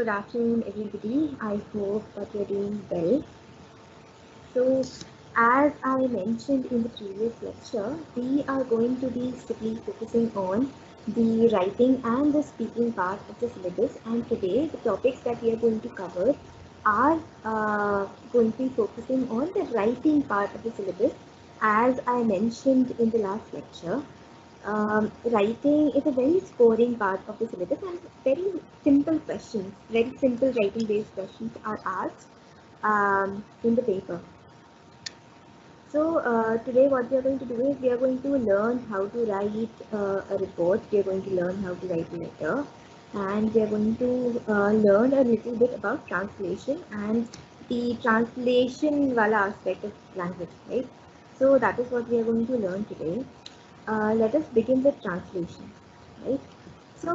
Good afternoon, everybody. I hope that you're doing well. So, as I mentioned in the previous lecture, we are going to be strictly focusing on the writing and the speaking part of the syllabus. And today, the topics that we are going to cover are going to be focusing on the writing part of the syllabus. As I mentioned in the last lecture, writing is a very scoring part of the syllabus, and very simple questions, very simple writing based questions are asked in the paper. So today what we are going to do is we are going to learn how to write a report, we are going to learn how to write a letter, and we are going to learn a little bit about translation and the translation wala aspect of language, right? So that is what we are going to learn today. Let us begin with translation, right? So,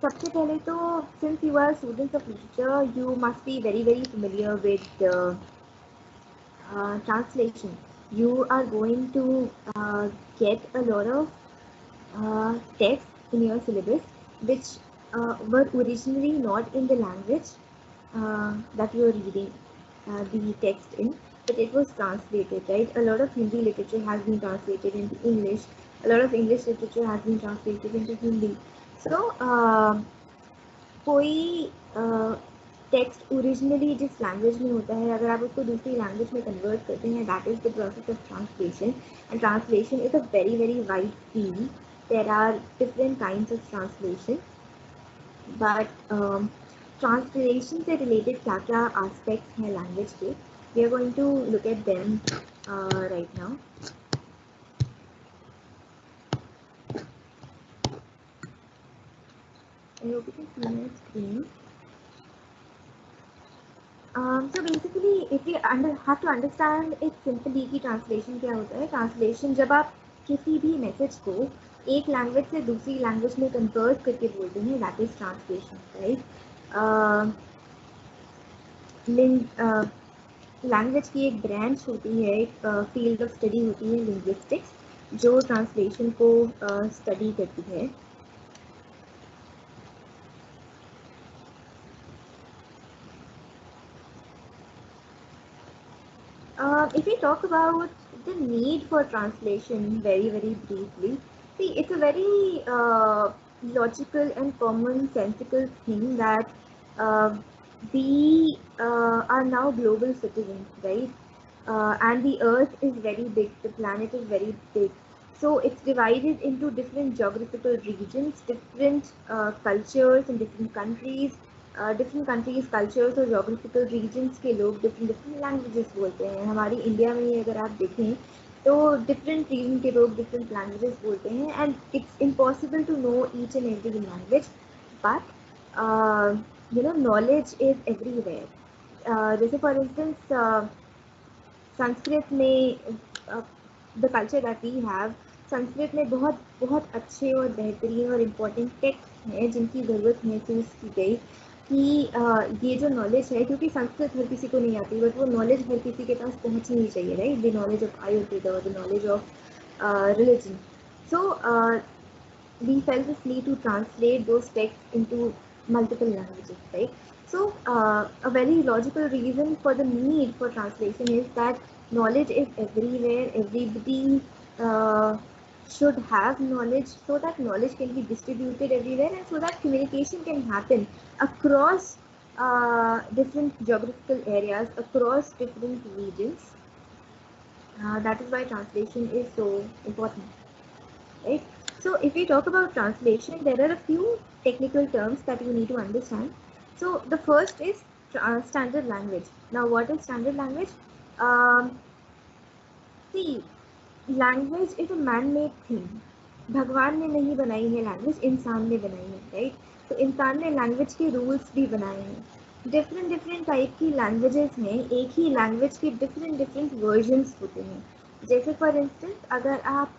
सबसे पहले तो since you are students of literature, you must be very familiar with translation. You are going to get a lot of text in your syllabus which were originally not in the language that you are reading the text in, but it was translated, right? A lot of Hindi literature has been translated into English. A lot of English literature has been translated into Hindi. So, कोई text originally जिस language में होता है, अगर आप उसको दूसरी language में कन्वर्ट करते हैं, that is the process of translation. And translation is a very wide field. There are different kinds of translation, but translation से रिलेटेड क्या क्या एस्पेक्ट्स हैं लैंग्वेज के, we are going to look at them right now. I hope you can see my screen. So basically, if we have to understand it simply कि translation क्या होता है. Translation जब आप किसी भी मैसेज को एक लैंग्वेज से दूसरी लैंग्वेज में कन्वर्ट करके बोलते हैं, that is translation, right? Language की एक ब्रांच होती है, एक फील्ड ऑफ स्टडी होती है लिंग्विस्टिक्स, जो ट्रांसलेशन को स्टडी करती है. If we talk about the need for translation very briefly, see, it's a very logical and commonsensical thing that we are now global citizens, right? And the earth is very big, the planet is very big. So it's divided into different geographical regions, different cultures in different countries. Different countries, cultures और geographical regions के लोग different languages बोलते हैं. हमारी India में ही अगर आप देखें तो डिफरेंट रीजन के लोग डिफरेंट लैंग्वेजेस बोलते हैं, and it's impossible to know each and every language, but you know knowledge is everywhere. जैसे फॉर इंस्टेंस संस्कृत में, the culture that we have, Sanskrit में बहुत अच्छे और बेहतरीन और इम्पोर्टेंट टेक्स्ट हैं जिनकी ज़रूरत महसूस की गई कि ये जो नॉलेज है, क्योंकि संस्कृत हर किसी को नहीं आती, बट वो नॉलेज हर किसी के पास पहुंचनी चाहिए, right? The knowledge of Ayurveda, the knowledge of religion. So we felt this need to translate those texts into multiple languages, right? So a very logical reason for the need for translation is that knowledge is everywhere. Everybody should have knowledge, so that knowledge can be distributed everywhere, and so that communication can happen across different geographical areas, across different regions. That is why translation is so important, right? So if we talk about translation, there are a few technical terms that you need to understand. So the first is standard language. Now what is standard language? See, language is a man-made thing. भगवान ने नहीं बनाई है language, इंसान ने बनाई है, right? तो इंसान ने लैंग्वेज के रूल्स भी बनाए हैं. डिफरेंट टाइप की लैंग्वेजेस हैं. एक ही लैंग्वेज के डिफरेंट वर्जन्स होते हैं. जैसे फॉर इंस्टेंस अगर आप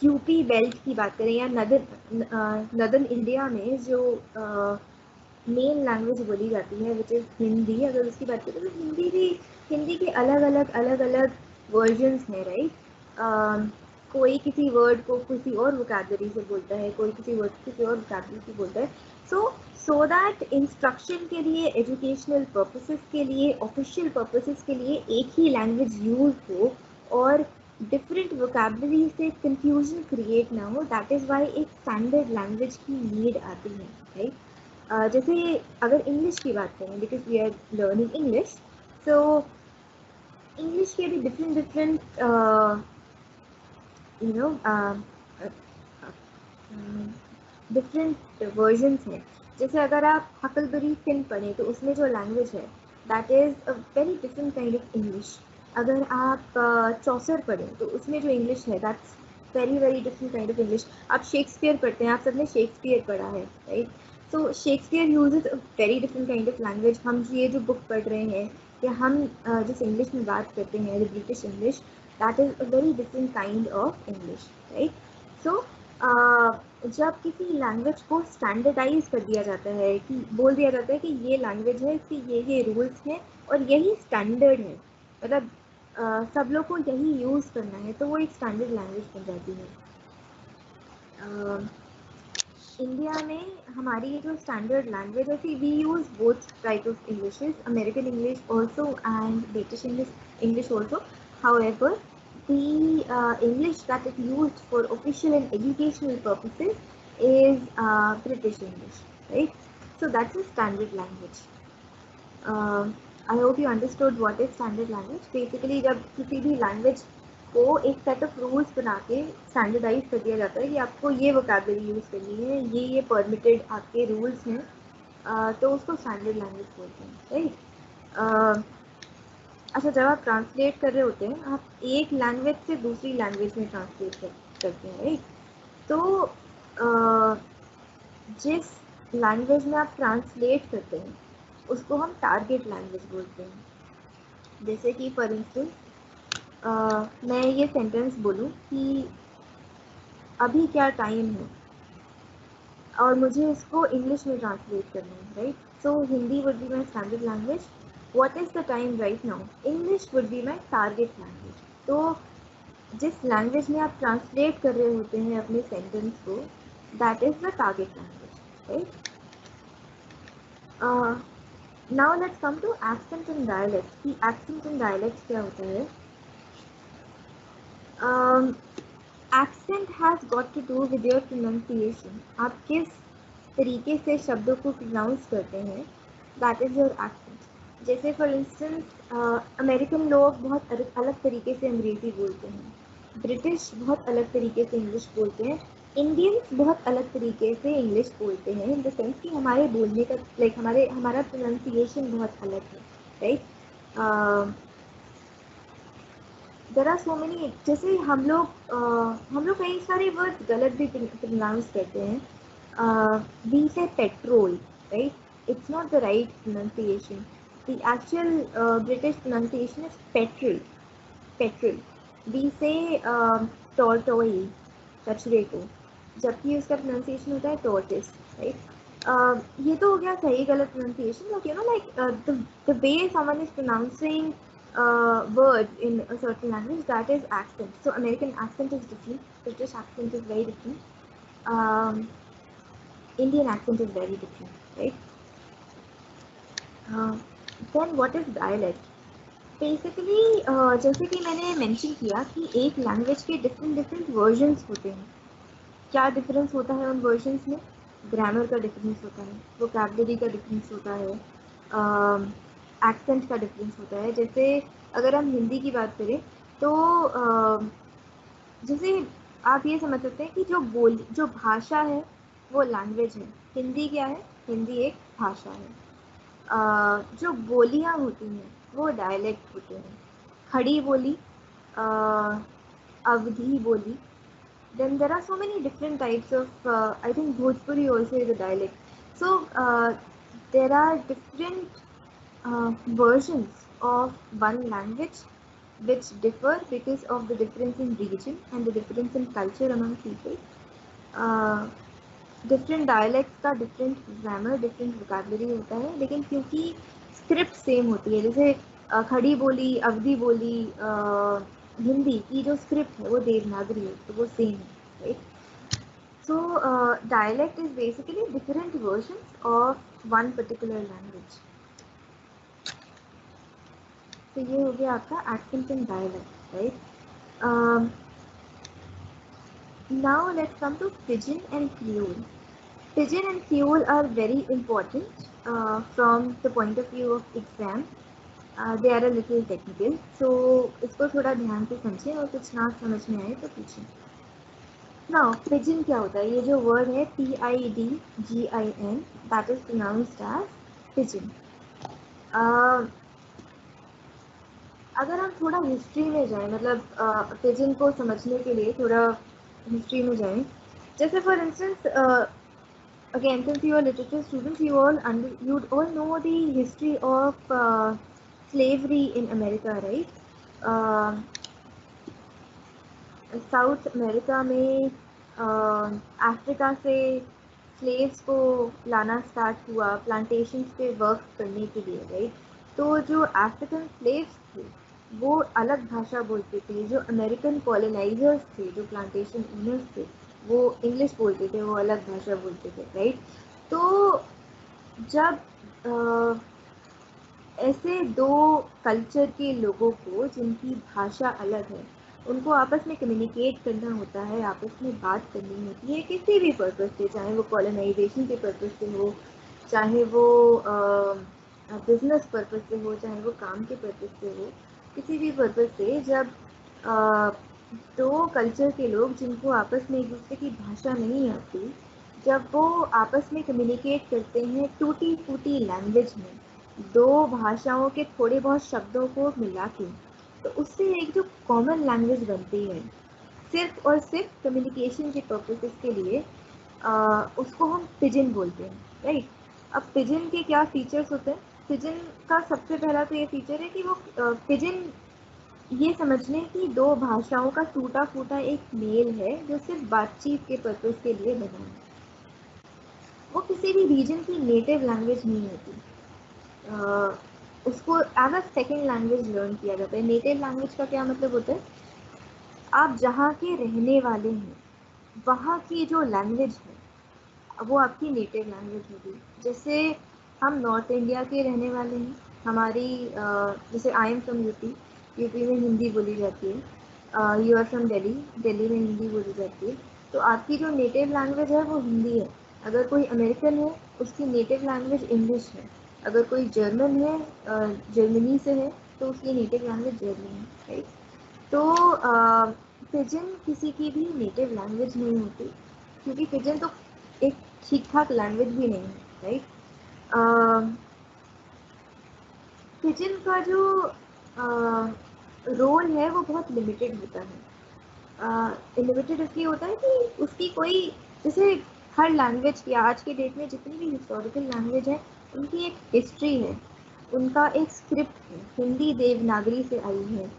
यूपी बेल्ट की बात करें या नदर्न इंडिया में जो मेन लैंग्वेज बोली जाती है विच इज़ हिंदी, अगर उसकी बात करें तो हिंदी के अलग अलग वर्जन्स हैं, राइट? कोई किसी वर्ड को किसी और वोकैबुलरी से बोलता है, कोई किसी वर्ड को किसी और वोकैबुलरी से बोलता है। सो दैट इंस्ट्रक्शन के लिए, एजुकेशनल पर्पसेस के लिए, ऑफिशियल पर्पसेस के लिए एक ही लैंग्वेज यूज हो और डिफरेंट वोकैबुलरी से कंफ्यूजन क्रिएट ना हो, दैट इज़ वाई एक स्टैंडर्ड लैंग्वेज की नीड आती है, राइट। जैसे अगर इंग्लिश की बात करें, because we are learning English, so English के भी different different you know different versions हैं। जैसे अगर आप हकलबरी फिन पढ़ें तो उसमें जो लैंग्वेज है that is a very different kind of English. अगर आप चौसर पढ़ें तो उसमें जो इंग्लिश है that's very very different kind of English. आप शेक्सपियर पढ़ते हैं, आप सबने शेक्सपियर पढ़ा है, right. So Shakespeare usage a very different kind of language. हम ये जो बुक पढ़ रहे हैं या हम जिस इंग्लिश में बात करते हैं, the British English, that is a very different kind of English, right. So जब किसी लैंग्वेज को स्टैंडर्डाइज कर दिया जाता है, कि बोल दिया जाता है कि ये लैंग्वेज है, इसके ये रूल्स हैं और यही स्टैंडर्ड है, मतलब सब लोग को यही यूज़ करना है, तो वो एक स्टैंडर्ड लैंग्वेज बन जाती है। इंडिया में हमारी ये जो स्टैंडर्ड लैंग्वेज है, we use both type of Englishes, American English also and British English also. However, the English that is used for official and educational purposes is British English, right? So that's a standard language. I hope you understood what is standard language. Basically, जब किसी भी language को एक set of rules बना के standardize कर दिया जाता है कि आपको ये vocabulary use करनी है, ये permitted आपके rules हैं, तो उसको standard language बोलते हैं, right? अच्छा, जब आप ट्रांसलेट कर रहे होते हैं, आप एक लैंग्वेज से दूसरी लैंग्वेज में ट्रांसलेट करते हैं, राइट। तो जिस लैंग्वेज में आप ट्रांसलेट करते हैं उसको हम टारगेट लैंग्वेज बोलते हैं। जैसे कि फॉर इंस्टेंस मैं ये सेंटेंस बोलूँ कि अभी क्या टाइम है, और मुझे इसको इंग्लिश में ट्रांसलेट करना है, right. So Hindi would be my standard language, what is the time right now, English would be my target language. तो जिस लैंग्वेज में आप ट्रांसलेट कर रहे होते हैं अपने सेंटेंस को, that is the target language, right. Now let's come to accent and dialect कि एक्सेंट एंड डायलेक्ट क्या होता है। Accent has got to do with your pronunciation. आप किस तरीके से शब्दों को प्रोनाउंस करते हैं, दैट इज़ योर एक्सेंट। जैसे फॉर इंस्टेंस अमेरिकन लोग बहुत अलग तरीके से अंग्रेज़ी बोलते हैं, ब्रिटिश बहुत अलग तरीके से इंग्लिश बोलते हैं, इंडियंस बहुत अलग तरीके से इंग्लिश बोलते हैं, इन द सेंस कि हमारे बोलने का लाइक हमारा प्रोनाउंसिएशन बहुत अलग है, right. There are so many, जैसे हम लोग कई सारे वर्ड्स गलत भी प्रोनाउंस करते हैं। We say petrol, right, it's not the right pronunciation. The actual British pronunciation is petrol, petrol. We say tortoise, कचरे को, जबकि उसका प्रोनाउंसिएशन होता है टॉर्टिस, राइट। ये तो हो गया सही गलत pronunciation, but you know like the way someone is pronouncing words in a certain language, that is accent. So American accent is different, British accent is very different, Indian accent is very different, right? Then what is dialect? Basically जैसे कि मैंने mention किया कि एक language के different versions होते हैं। क्या डिफरेंस होता है उन वर्जन्स में? ग्रामर का डिफरेंस होता है, वोकैबुलरी का डिफरेंस होता है, एक्सेंट का डिफरेंस होता है। जैसे अगर हम हिंदी की बात करें तो जैसे आप ये समझ सकते हैं कि जो भाषा है वो लैंग्वेज है। हिंदी क्या है? हिंदी एक भाषा है। जो बोलियाँ होती हैं वो डायलेक्ट होते हैं। खड़ी बोली, अवधी बोली, then there are so many different types of I think Bhojpuri also is a dialect. So there are different versions of one language which differ because of the difference in region and the difference in culture among people. Different dialects का different grammar, different vocabulary होता है, लेकिन क्योंकि script same होती है, जैसे खड़ी बोली, अवधी बोली, हिंदी की जो स्क्रिप्ट है वो देवनागरी है, तो वो सेम है, right? So dialect is basically different versions of one particular language. तो ये हो गया आपका accent and dialect, right? Now let's come to Pidgin and Creole. Pidgin and Creole are very important from the point of view of exam. They are a little technical, so इसको थोड़ा ध्यान से समझें और कुछ ना समझ में आए तो पूछें। Now Pidgin क्या होता है? ये जो word है Pidgin, that is pronounced as Pidgin. अगर हम थोड़ा हिस्ट्री में जाएं, मतलब पिजन को समझने के लिए थोड़ा हिस्ट्री में जाएं, जैसे for instance again, since you are literature students, you'd all know the history of slavery in America, right? South America में अफ्रीका से स्लेव्स को लाना स्टार्ट हुआ प्लांटेशंस पे वर्क करने के लिए, राइट? तो जो अफ्रीकन स्लेव्स थे वो अलग भाषा बोलते थे, जो अमेरिकन कॉलोनाइजर्स थे, जो प्लांटेशन ओनर्स थे, वो इंग्लिश बोलते थे, वो अलग भाषा बोलते थे, राइट? तो जब ऐसे दो कल्चर के लोगों को जिनकी भाषा अलग है, उनको आपस में कम्युनिकेट करना होता है, आपस में बात करनी होती है किसी भी पर्पज़ से, चाहे वो कॉलोनाइजेशन के पर्पज़ से हो, चाहे वो बिजनेस पर्पज़ से हो, चाहे वो काम के पर्पज़ से हो, किसी भी पर्पज़ से जब दो कल्चर के लोग जिनको आपस में एक दूसरे की भाषा नहीं आती, जब वो आपस में कम्युनिकेट करते हैं टूटी फूटी लैंग्वेज में, दो भाषाओं के थोड़े बहुत शब्दों को मिला के, तो उससे एक जो कॉमन लैंग्वेज बनती है सिर्फ और सिर्फ कम्युनिकेशन के पर्पसेस के लिए, उसको हम पिजन बोलते हैं, राइट? अब पिजन के क्या फीचर्स होते हैं? पिजन का सबसे पहला तो ये फीचर है कि वो पिजन ये समझने की दो भाषाओं का टूटा फूटा एक मेल है जो सिर्फ बातचीत के पर्पस के लिए बना है। वो किसी भी रीजन की नेटिव लैंग्वेज नहीं होती, उसको as a second language learn किया जाता है। नेटिव लैंग्वेज का क्या मतलब होता है? आप जहाँ के रहने वाले हैं वहाँ की जो लैंग्वेज है वो आपकी नेटिव लैंग्वेज होगी। जैसे हम नॉर्थ इंडिया के रहने वाले हैं, हमारी जैसे I am from UP, UP में हिंदी बोली जाती है। You are from Delhi, Delhi में हिंदी बोली जाती है। तो आपकी जो नेटिव लैंग्वेज है वो हिंदी है। अगर कोई अमेरिकन है उसकी नेटिव लैंग्वेज इंग्लिश है। अगर कोई जर्मन है, जर्मनी से है, तो उसकी नेटिव लैंग्वेज जर्मन है, राइट? तो पिजन किसी की भी नेटिव लैंग्वेज नहीं होती, क्योंकि पिजन तो एक ठीक ठाक लैंग्वेज भी नहीं है, राइट? पिजन का जो रोल है वो बहुत लिमिटेड होता है। लिमिटेड इसलिए होता है कि उसकी कोई, जैसे हर लैंग्वेज की आज के डेट में जितनी भी हिस्टोरिकल लैंग्वेज है उनकी एक हिस्ट्री है, उनका एक स्क्रिप्ट है। हिंदी देवनागरी से आई है,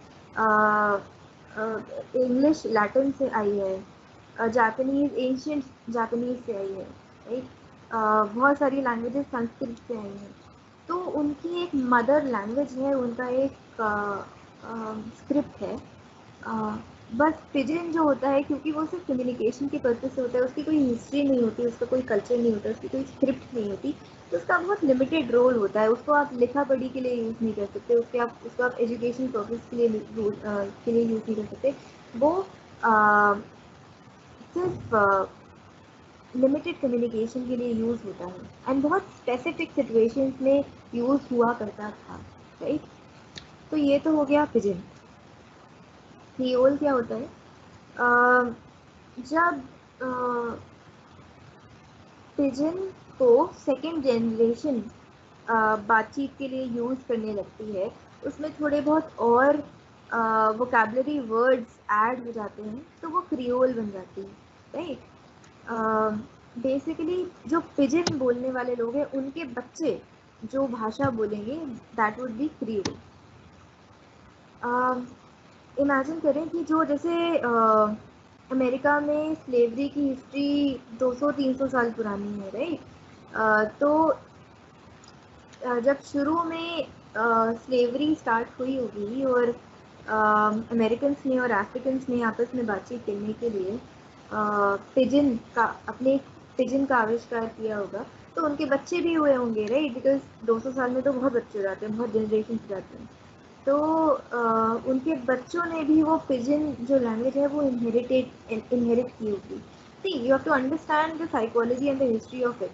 इंग्लिश लैटिन से आई है, जापानीज़ एंशियंट जापानीज़ से आई है, राइट? बहुत सारी लैंग्वेजेस संस्कृत से आई हैं। तो उनकी एक मदर लैंग्वेज है, उनका एक स्क्रिप्ट है। बस पिजन जो होता है, क्योंकि वो सिर्फ कम्युनिकेशन के पर्पज से होता है, उसकी कोई हिस्ट्री नहीं होती, उसका कोई कल्चर नहीं होता, उसकी कोई स्क्रिप्ट नहीं होती, तो उसका बहुत लिमिटेड रोल होता है। उसको आप लिखा पढ़ी के लिए यूज़ नहीं कर सकते, उसको आप एजुकेशन पर्पज़ के लिए यूज़ नहीं कर सकते। वो सिर्फ लिमिटेड कम्युनिकेशन के लिए यूज़ होता है एंड बहुत स्पेसिफिक सिचुएशंस में यूज़ हुआ करता था, राइट? तो ये तो हो गया पिजन। क्रियोल क्या होता है? जब पिजन को सेकेंड जनरेशन बातचीत के लिए यूज़ करने लगती है, उसमें थोड़े बहुत और वोकेबलरी वर्ड्स ऐड हो जाते हैं, तो वो क्रियोल बन जाती है, राइट? बेसिकली जो पिजन बोलने वाले लोग हैं उनके बच्चे जो भाषा बोलेंगे that would B creole. Imagine करें कि जो जैसे अमेरिका में स्लेवरी की हिस्ट्री 200-300 साल पुरानी है, राइट? तो जब शुरू में स्लेवरी स्टार्ट हुई होगी और अमेरिकन्स ने और अफ्रीकन्स ने आपस में बातचीत करने के लिए पिजन का आविष्कार किया होगा, तो उनके बच्चे भी हुए होंगे, राइट? बिकॉज 200 साल में तो बहुत बच्चे हो जाते हैं, बहुत जनरेशन हो जाते हैं। तो उनके बच्चों ने भी वो पिजन जो लैंग्वेज है वो इनहेरिट की होगी। See, you have to understand the psychology and the history of it.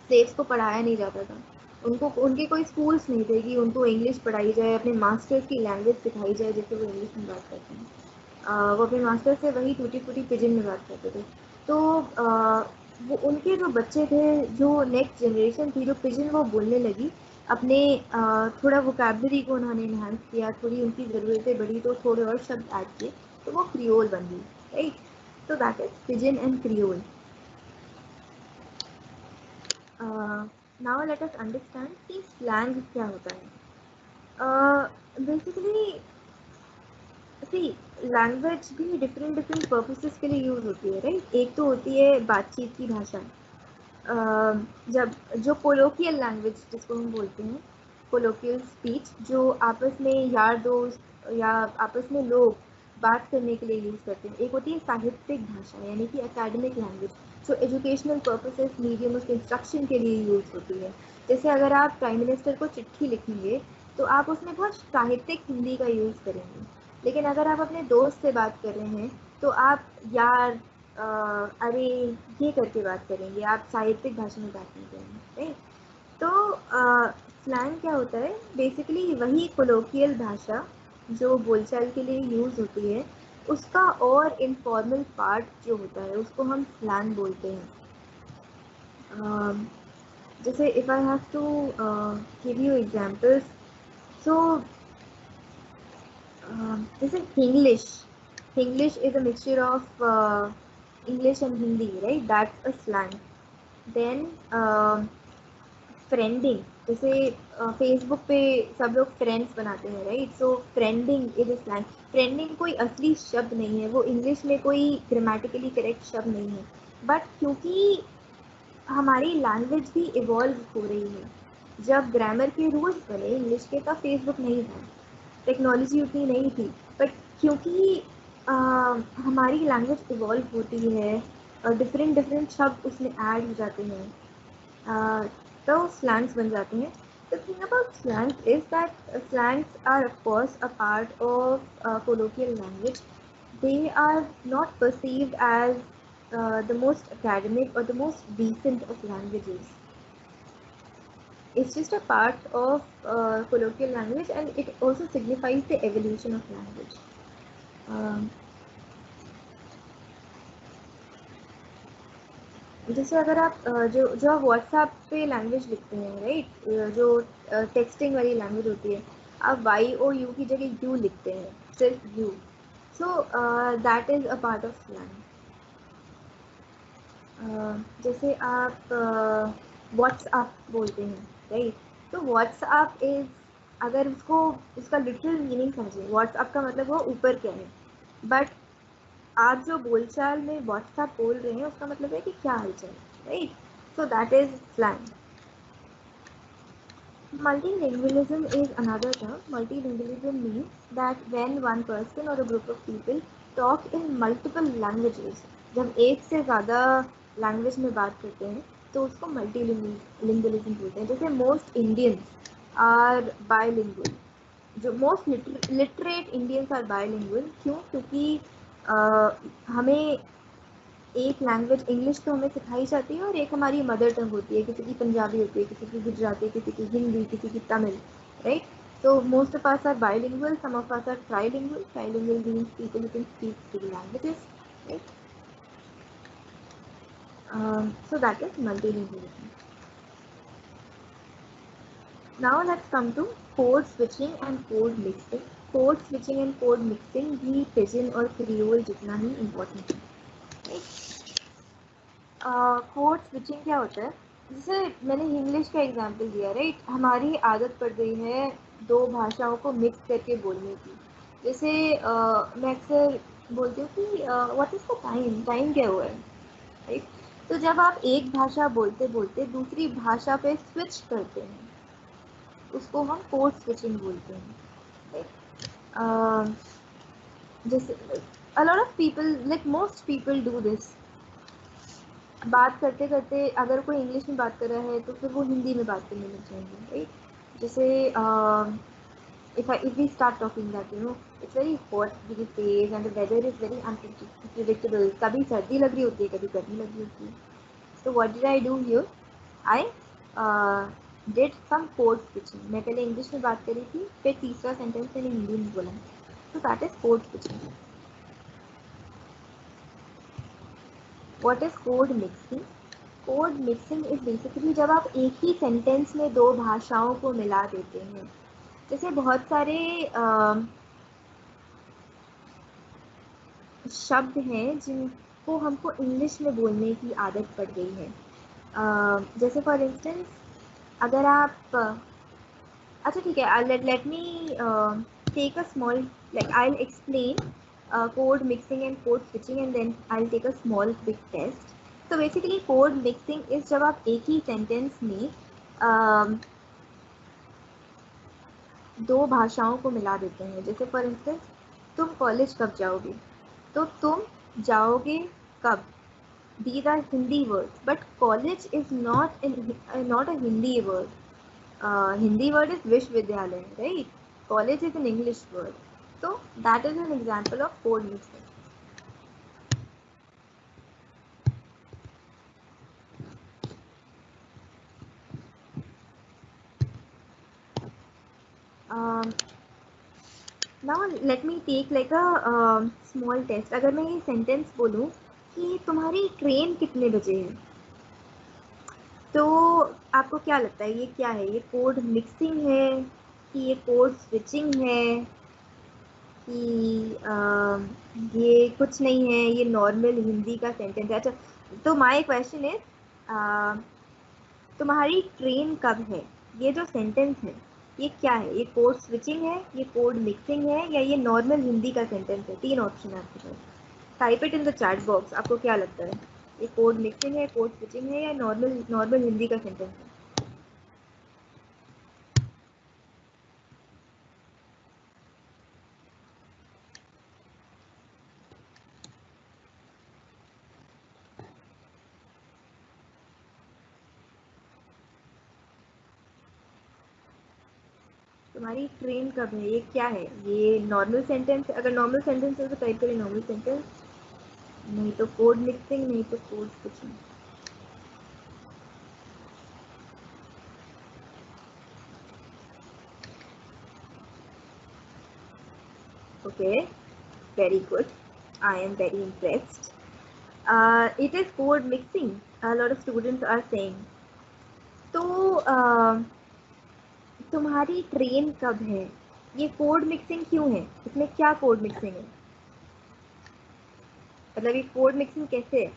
Slaves को पढ़ाया नहीं जाता था, उनको उनके कोई स्कूल्स नहीं थे कि उनको इंग्लिश पढ़ाई जाए, अपने मास्टर्स की लैंग्वेज सिखाई जाए जैसे वो इंग्लिश में बात करते हैं। वो अपने मास्टर से वही टूटी फूटी पिजन में बात करते थे। तो वो उनके जो बच्चे थे, जो नेक्स्ट जनरेशन थी जो पिजन वो बोलने लगी, अपने थोड़ा वोकैबलरी को उन्होंने इन्हांस किया, थोड़ी उनकी ज़रूरतें बढ़ी तो थोड़े और शब्द ऐड किए, तो वो क्रियोल बन गई, राइट? तो that is pigeon and creole. Now let us understand कि स्लैंग क्या होता है। बेसिकली सी, लैंग्वेज भी डिफरेंट डिफरेंट पर्पसेस के लिए यूज़ होती है, राइट? एक तो होती है बातचीत की भाषा। जब जो कोलोकियल लैंग्वेज जिसको हम बोलते हैं, कोलोकियल स्पीच, जो आपस में यार दोस्त या आपस में लोग बात करने के लिए यूज़ करते हैं। एक होती है साहित्यिक भाषा, यानी कि एकेडमिक लैंग्वेज, जो educational purposes, medium of instruction के लिए यूज़ होती है। जैसे अगर आप प्राइम मिनिस्टर को चिट्ठी लिखेंगे तो आप उसमें बहुत साहित्यिक हिंदी का यूज़ करेंगे। लेकिन अगर आप अपने दोस्त से बात कर रहे हैं तो आप यार, अरे, ये करके बात करेंगे, आप साहित्यिक भाषा में बात नहीं करेंगे, राइट? तो स्लैंग क्या होता है? बेसिकली वही कोलोकियल भाषा जो बोलचाल के लिए यूज़ होती है, उसका और इनफॉर्मल पार्ट जो होता है उसको हम स्लैंग बोलते हैं। जैसे if I have to give you examples, so जैसे English is a mixture of English and Hindi, right? That's a slang. Then फ्रेंडिंग, जैसे फेसबुक पे सब लोग फ्रेंड्स बनाते हैं, right? So friending is a slang. Friending कोई असली शब्द नहीं है, वो इंग्लिश में कोई ग्रामेटिकली करेक्ट शब्द नहीं है, बट क्योंकि हमारी लैंग्वेज भी इवॉल्व हो रही है। जब ग्रामर के रूल्स बने इंग्लिश के तब फेसबुक नहीं था, टेक्नोलॉजी उतनी नहीं थी, बट क्योंकि हमारी लैंग्वेज इवॉल्व होती है और डिफरेंट डिफरेंट शब्द उसमें ऐड हो जाते हैं, तो स्लैंग्स बन जाते हैं। The thing about slangs is that slangs are of course a part of colloquial language. They are not perceived as the most academic or the most decent of languages. It's just a part of colloquial language, and it also signifies the evolution of language. Um, जैसे अगर आप जो आप WhatsApp पे language लिखते हैं, right? जो texting वाली लैंग्वेज होती है, आप वाई और यू की जगह यू लिखते हैं, सिर्फ you. So that is a part of slang. जैसे आप व्हाट्सएप बोलते हैं, राइट? तो व्हाट्सएप इज़, अगर उसका लिटरल मीनिंग समझें, व्हाट्सएप का मतलब वो ऊपर क्या है, बट आप जो बोलचाल में व्हाट्सएप बोल रहे हैं उसका मतलब है कि क्या हालचाल, right? So that is slang. Multilingualism is another term. Multilingualism means that when one person or a group of people talk in multiple languages, जब एक से ज़्यादा लैंग्वेज में बात करते हैं तो उसको मल्टीलिंगुअलिज्म बोलते हैं। जैसे मोस्ट इंडियंस आर बायलिंगुअल, जो most literate Indians are bilingual. क्यों? क्योंकि हमें एक लैंग्वेज इंग्लिश तो हमें सिखाई जाती है और एक हमारी मदर टंग होती है, किसी की पंजाबी होती है, किसी की गुजराती, किसी की हिंदी, किसी की Tamil, right? So most of us are bilingual, some of us are trilingual. Trilingual means people who can speak three languages, right? So that is multilingualism. Now let's come to code switching and code mixing. Code switching and code mixing भी pigeon और creole जितना ही important है। Code switching क्या होता है? जैसे मैंने English का एग्जांपल दिया, राइट? हमारी आदत पड़ गई है दो भाषाओं को मिक्स करके बोलने की। जैसे मैं अक्सर बोलती हूँ कि what is the time, time क्या हुआ है, राइट? तो जब आप एक भाषा बोलते बोलते दूसरी भाषा पे स्विच करते हैं उसको हम कोड स्विचिंग बोलते हैं, राइट? जैसे a lot of people, like most people do this, बात करते करते अगर कोई इंग्लिश में बात कर रहा है तो फिर वो हिंदी में बात करने लग जाएंगे, राइट? जैसे if we start talking that it's very hot these days and the weather is very unpredictable, कभी सर्दी लग रही होती है, कभी गर्मी लग रही होती है. So what did I do here? I did some code switching. मैं पहले इंग्लिश में बात करी थी, फिर तीसरा सेंटेंस मैंने हिंदी में बोला. So that is code switching. What is code mixing? Code mixing is basically जब आप एक ही सेंटेंस में दो भाषाओं को मिला देते हैं. जैसे बहुत सारे शब्द हैं जिनको हमको इंग्लिश में बोलने की आदत पड़ गई है. जैसे फॉर इंस्टेंस अगर आप अच्छा ठीक है, let me take a small, like I'll explain code mixing and code switching and then I'll take a small quick test. So basically code mixing is जब आप एक ही सेंटेंस में दो भाषाओं को मिला देते हैं. जैसे फॉर इंस्टेंस तुम कॉलेज कब जाओगे, तो तुम जाओगे कब, these are Hindi words, but college is not a Hindi word. Hindi word is Vishwavidyalaya, right? College is an English word. So that is an example of code mixing. Now let me take like a small test. अगर मैं ये sentence बोलूँ कि तुम्हारी train कितने बजे है, तो आपको क्या लगता है ये क्या है? ये कोड मिक्सिंग है कि ये कोड स्विचिंग है कि ये कुछ नहीं है, ये नॉर्मल हिंदी का सेंटेंस है? अच्छा, तो माय क्वेश्चन इज तुम्हारी ट्रेन कब है, ये जो सेंटेंस है ये क्या है? ये कोड स्विचिंग है, ये कोड मिक्सिंग है, या ये नॉर्मल हिंदी का सेंटेंस है? 3 ऑप्शन है आपके पास. Type it in the chat box. आपको क्या लगता है, ये कोड मिक्सिंग है, कोड स्विचिंग है, या नॉर्मल हिंदी का सेंटेंस है? तुम्हारी ट्रेन कब है, ये क्या है? ये नॉर्मल सेंटेंस. अगर नॉर्मल सेंटेंस है तो टाइप करें नॉर्मल सेंटेंस, नहीं तो कोड मिक्सिंग, नहीं तो code switching. Okay, very good. I am very impressed. It is code mixing. A lot of students are saying. तो तुम्हारी ट्रेन कब है, ये कोड मिक्सिंग क्यों है? इसमें क्या कोड मिक्सिंग है? मतलब ये कोड मिक्सिंग कैसे है?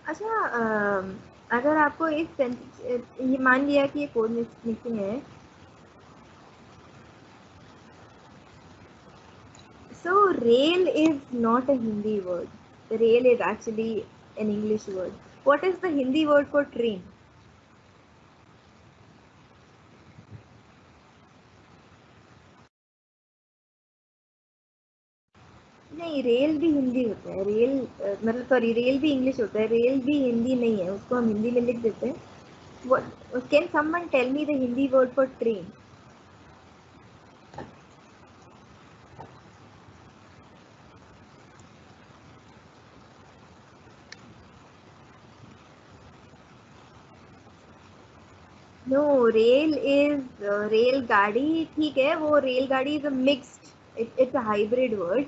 अच्छा, अगर आपको इस ये मान लिया कि ये कोड मिक्सिंग है, so rail is not a Hindi word. Rail is actually an English word. What is the Hindi word for train? नहीं, रेल भी हिंदी होता है. रेल मतलब सॉरी, रेल भी इंग्लिश होता है. रेल भी हिंदी नहीं है, उसको हम हिंदी में लिख देते हैं. What can someone tell me the Hindi word for train? No, rail is रेलगाड़ी. ठीक है, वो रेलगाड़ी is a mixed, it's a hybrid word.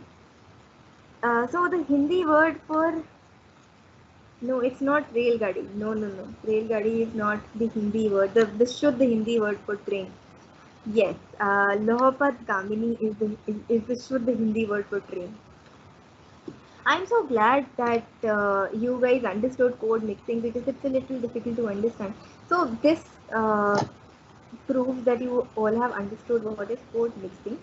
So the Hindi word for, no, it's not रेलगाड़ी. No. रेलगाड़ी is not the Hindi word. The शुद्ध Hindi word for train. Yes, Lohapad Kamini is the शुद्ध Hindi word for train. I'm so glad that you guys understood code mixing because it's a little difficult to understand. So this proves that you all have understood what is code mixing.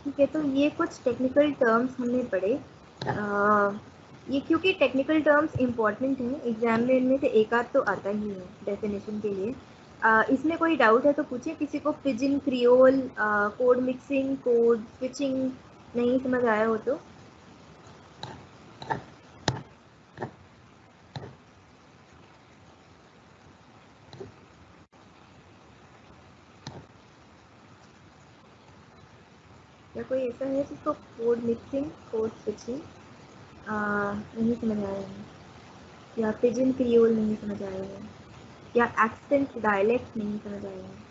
ठीक है, तो ये कुछ technical terms हमने पढ़े। ये क्योंकि technical terms important हैं, एग्जाम में इनमें से एक आध तो आता ही है डेफिनेशन के लिए। इसमें कोई डाउट है तो पूछिए, किसी को pidgin, creole, code mixing, code switching नहीं समझ आया हो तो। या कोई ऐसा है जिसको कोड मिक्सिंग, कोड स्विचिंग नहीं समझ आया है, या पिजिन क्रियोल नहीं समझ आया है, या एक्सेंट डायलेक्ट नहीं समझ आया है?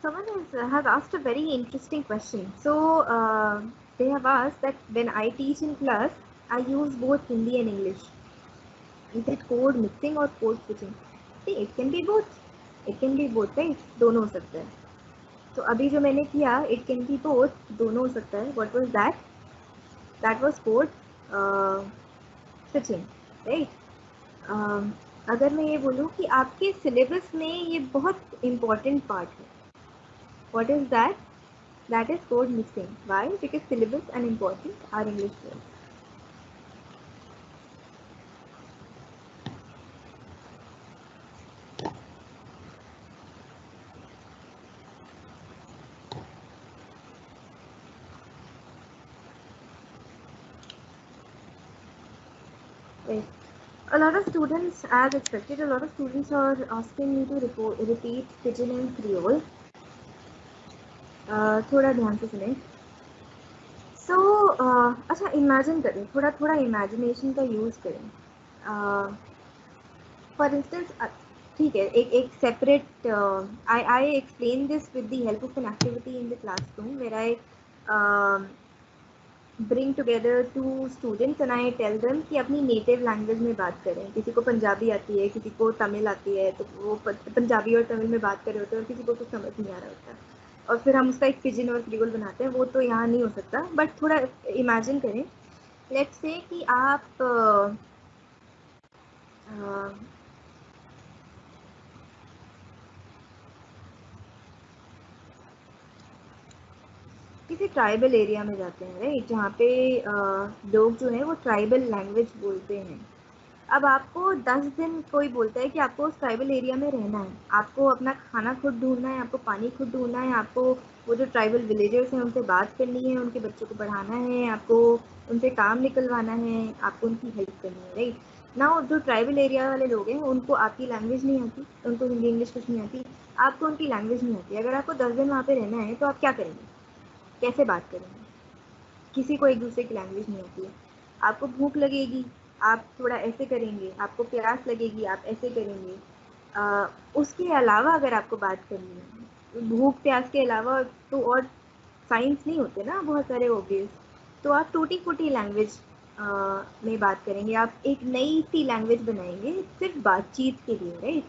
Someone has asked a very interesting question. So they have asked that when I teach in class, I use both Hindi and English. Is it code mixing or code switching? See, it can be both. It can be both, right? दोनों हो सकता है। तो अभी जो मैंने किया, it can be both, दोनों हो सकता है। What was that? That was code switching, right? अगर मैं ये बोलूँ कि आपके सिलेबस में ये बहुत important part है, what is that? That is code mixing. Why? Because syllabus and important are English words. Right. A lot of students, as expected, a lot of students are asking me to repeat Pidgin and Creole. थोड़ा ध्यान से सुने। So अच्छा, imagine करें, थोड़ा थोड़ा imagination का use करें। फॉर इंस्टेंस, ठीक है, एक separate, I explain this with the help of an activity in the classroom where I bring together two students and I tell them कि अपनी नेटिव लैंग्वेज में बात करें। किसी को पंजाबी आती है, किसी को तमिल आती है, तो वो पंजाबी और तमिल में बात कर रहे होते हैं और किसी को कुछ समझ नहीं आ रहा होता है, और फिर हम उसका एक पिजिन और क्रियोल बनाते हैं। वो तो यहाँ नहीं हो सकता, बट थोड़ा इमेजिन करें। लेट्स से कि आप किसी ट्राइबल एरिया में जाते हैं, राइट, जहाँ पे लोग जो हैं वो ट्राइबल लैंग्वेज बोलते हैं। अब आपको 10 दिन कोई बोलता है कि आपको उस ट्राइबल एरिया में रहना है, आपको अपना खाना खुद ढूंढना है, आपको पानी खुद ढूंढना है, आपको वो जो ट्राइबल विलेजर्स हैं उनसे बात करनी है, उनके बच्चों को पढ़ाना है, आपको उनसे काम निकलवाना है, आपको उनकी हेल्प करनी है, राइट ना। जो ट्राइबल एरिया वाले लोग हैं उनको आपकी लैंग्वेज नहीं आती, उनको हिंदी इंग्लिश कुछ नहीं आती, आपको उनकी लैंग्वेज नहीं आती। अगर आपको 10 दिन वहाँ पे रहना है तो आप क्या करेंगे, कैसे बात करेंगे? किसी को एक दूसरे की लैंग्वेज नहीं आती है। आपको भूख लगेगी, आप थोड़ा ऐसे करेंगे, आपको प्यास लगेगी, आप ऐसे करेंगे। उसके अलावा अगर आपको बात करनी है, भूख प्यास के अलावा तो और साइंस नहीं होते ना बहुत सारे ऑब्वियस, तो आप टूटी फूटी लैंग्वेज में बात करेंगे, आप एक नई सी लैंग्वेज बनाएंगे सिर्फ बातचीत के लिए, राइट।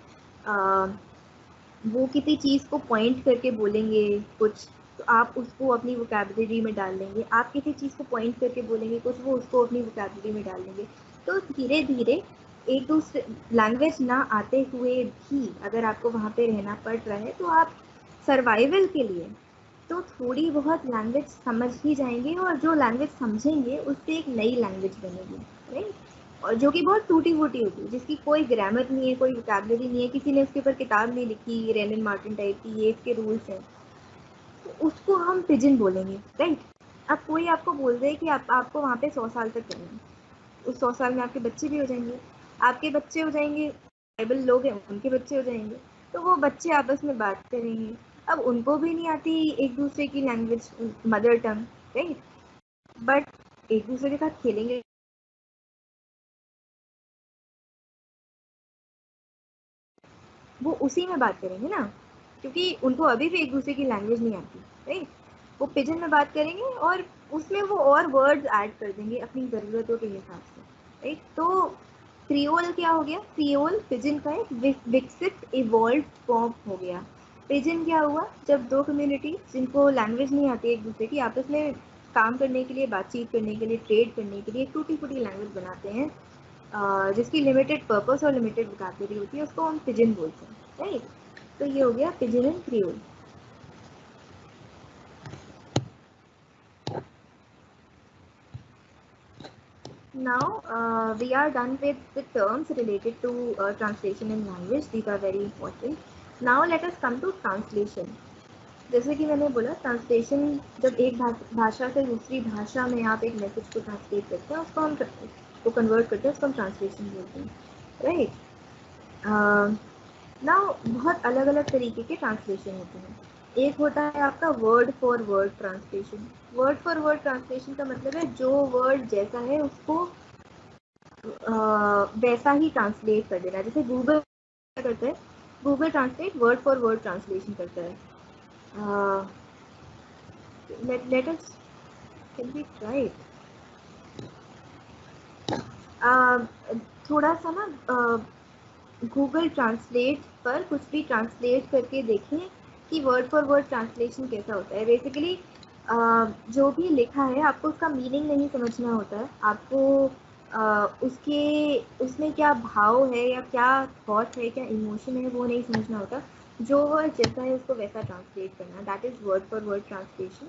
वो किसी चीज़ को पॉइंट करके बोलेंगे कुछ, तो आप उसको अपनी वोकैबुलरी में डाल लेंगे, आप किसी चीज़ को पॉइंट करके बोलेंगे कुछ, वो उसको अपनी वोकैबुलरी में डाल लेंगे। तो धीरे धीरे एक दूसरे लैंग्वेज ना आते हुए भी अगर आपको वहाँ पे रहना पड़ रहा है तो आप सर्वाइवल के लिए तो थोड़ी बहुत लैंग्वेज समझ ही जाएंगे, और जो लैंग्वेज समझेंगे उससे एक नई लैंग्वेज बनेगी, राइट। और जो कि बहुत टूटी फूटी होती है, जिसकी कोई ग्रामर नहीं है, कोई वोकैबुलरी नहीं है, किसी ने उसके ऊपर किताब नहीं लिखी रेनन मार्टिन टाइप की, ये इसके रूल्स हैं, तो उसको हम पिजिन बोलेंगे, राइट। अब कोई आपको बोल दे कि आपको वहाँ पे 100 साल तक रहना है, उस 100 साल में आपके बच्चे भी हो जाएंगे, आपके बच्चे हो जाएंगे, ट्राइबल लोग हैं उनके बच्चे हो जाएंगे, तो वो बच्चे आपस में बात करेंगे। अब उनको भी नहीं आती एक दूसरे की language, mother tongue, right, but एक दूसरे के साथ खेलेंगे, वो उसी में बात करेंगे ना, क्योंकि उनको अभी भी एक दूसरे की लैंग्वेज नहीं आती, राइट। वो पिजन में बात करेंगे और उसमें वो और वर्ड्स ऐड कर देंगे अपनी ज़रूरतों के हिसाब से, राइट। तो क्रियोल क्या हो गया, क्रियोल पिजन का एक विकसित इवॉल्व फॉर्म हो गया। पिजन क्या हुआ, जब दो कम्युनिटी जिनको लैंग्वेज नहीं आती एक दूसरे की, आपस में काम करने के लिए, बातचीत करने के लिए, ट्रेड करने के लिए टूटी फूटी लैंग्वेज बनाते हैं, जिसकी लिमिटेड पर्पस और लिमिटेड वोकैबुलरी होती है, उसको हम पिजन बोलते हैं, राइट। तो ये हो गया pigeon and creole. Now we are done with the terms related to translation in language. These are very important. Now let us come to translation. जैसे कि मैंने बोला, ट्रांसलेशन जब एक भाषा से दूसरी भाषा में आप एक मैसेज को ट्रांसलेट करते हैं, उसको हम को कन्वर्ट करते हैं, उसको हम ट्रांसलेशन बोलते हैं, राइट। नाउ बहुत अलग अलग तरीके के ट्रांसलेशन होते हैं। एक होता है आपका word for word translation. Word for word translation का मतलब है जो वर्ड जैसा है उसको वैसा ही ट्रांसलेट कर देना। जैसे गूगल क्या करता है, Google translate word for word translation करता है। let us can we try it? थोड़ा सा ना गूगल ट्रांसलेट पर कुछ भी ट्रांसलेट करके देखें कि वर्ड फॉर वर्ड ट्रांसलेशन कैसा होता है। बेसिकली जो भी लिखा है आपको उसका मीनिंग नहीं समझना होता है, आपको उसके उसमें क्या भाव है या क्या थॉट है, क्या इमोशन है, वो नहीं समझना होता। जो वर्ड जैसा है उसको वैसा ट्रांसलेट करना, that is word for word translation.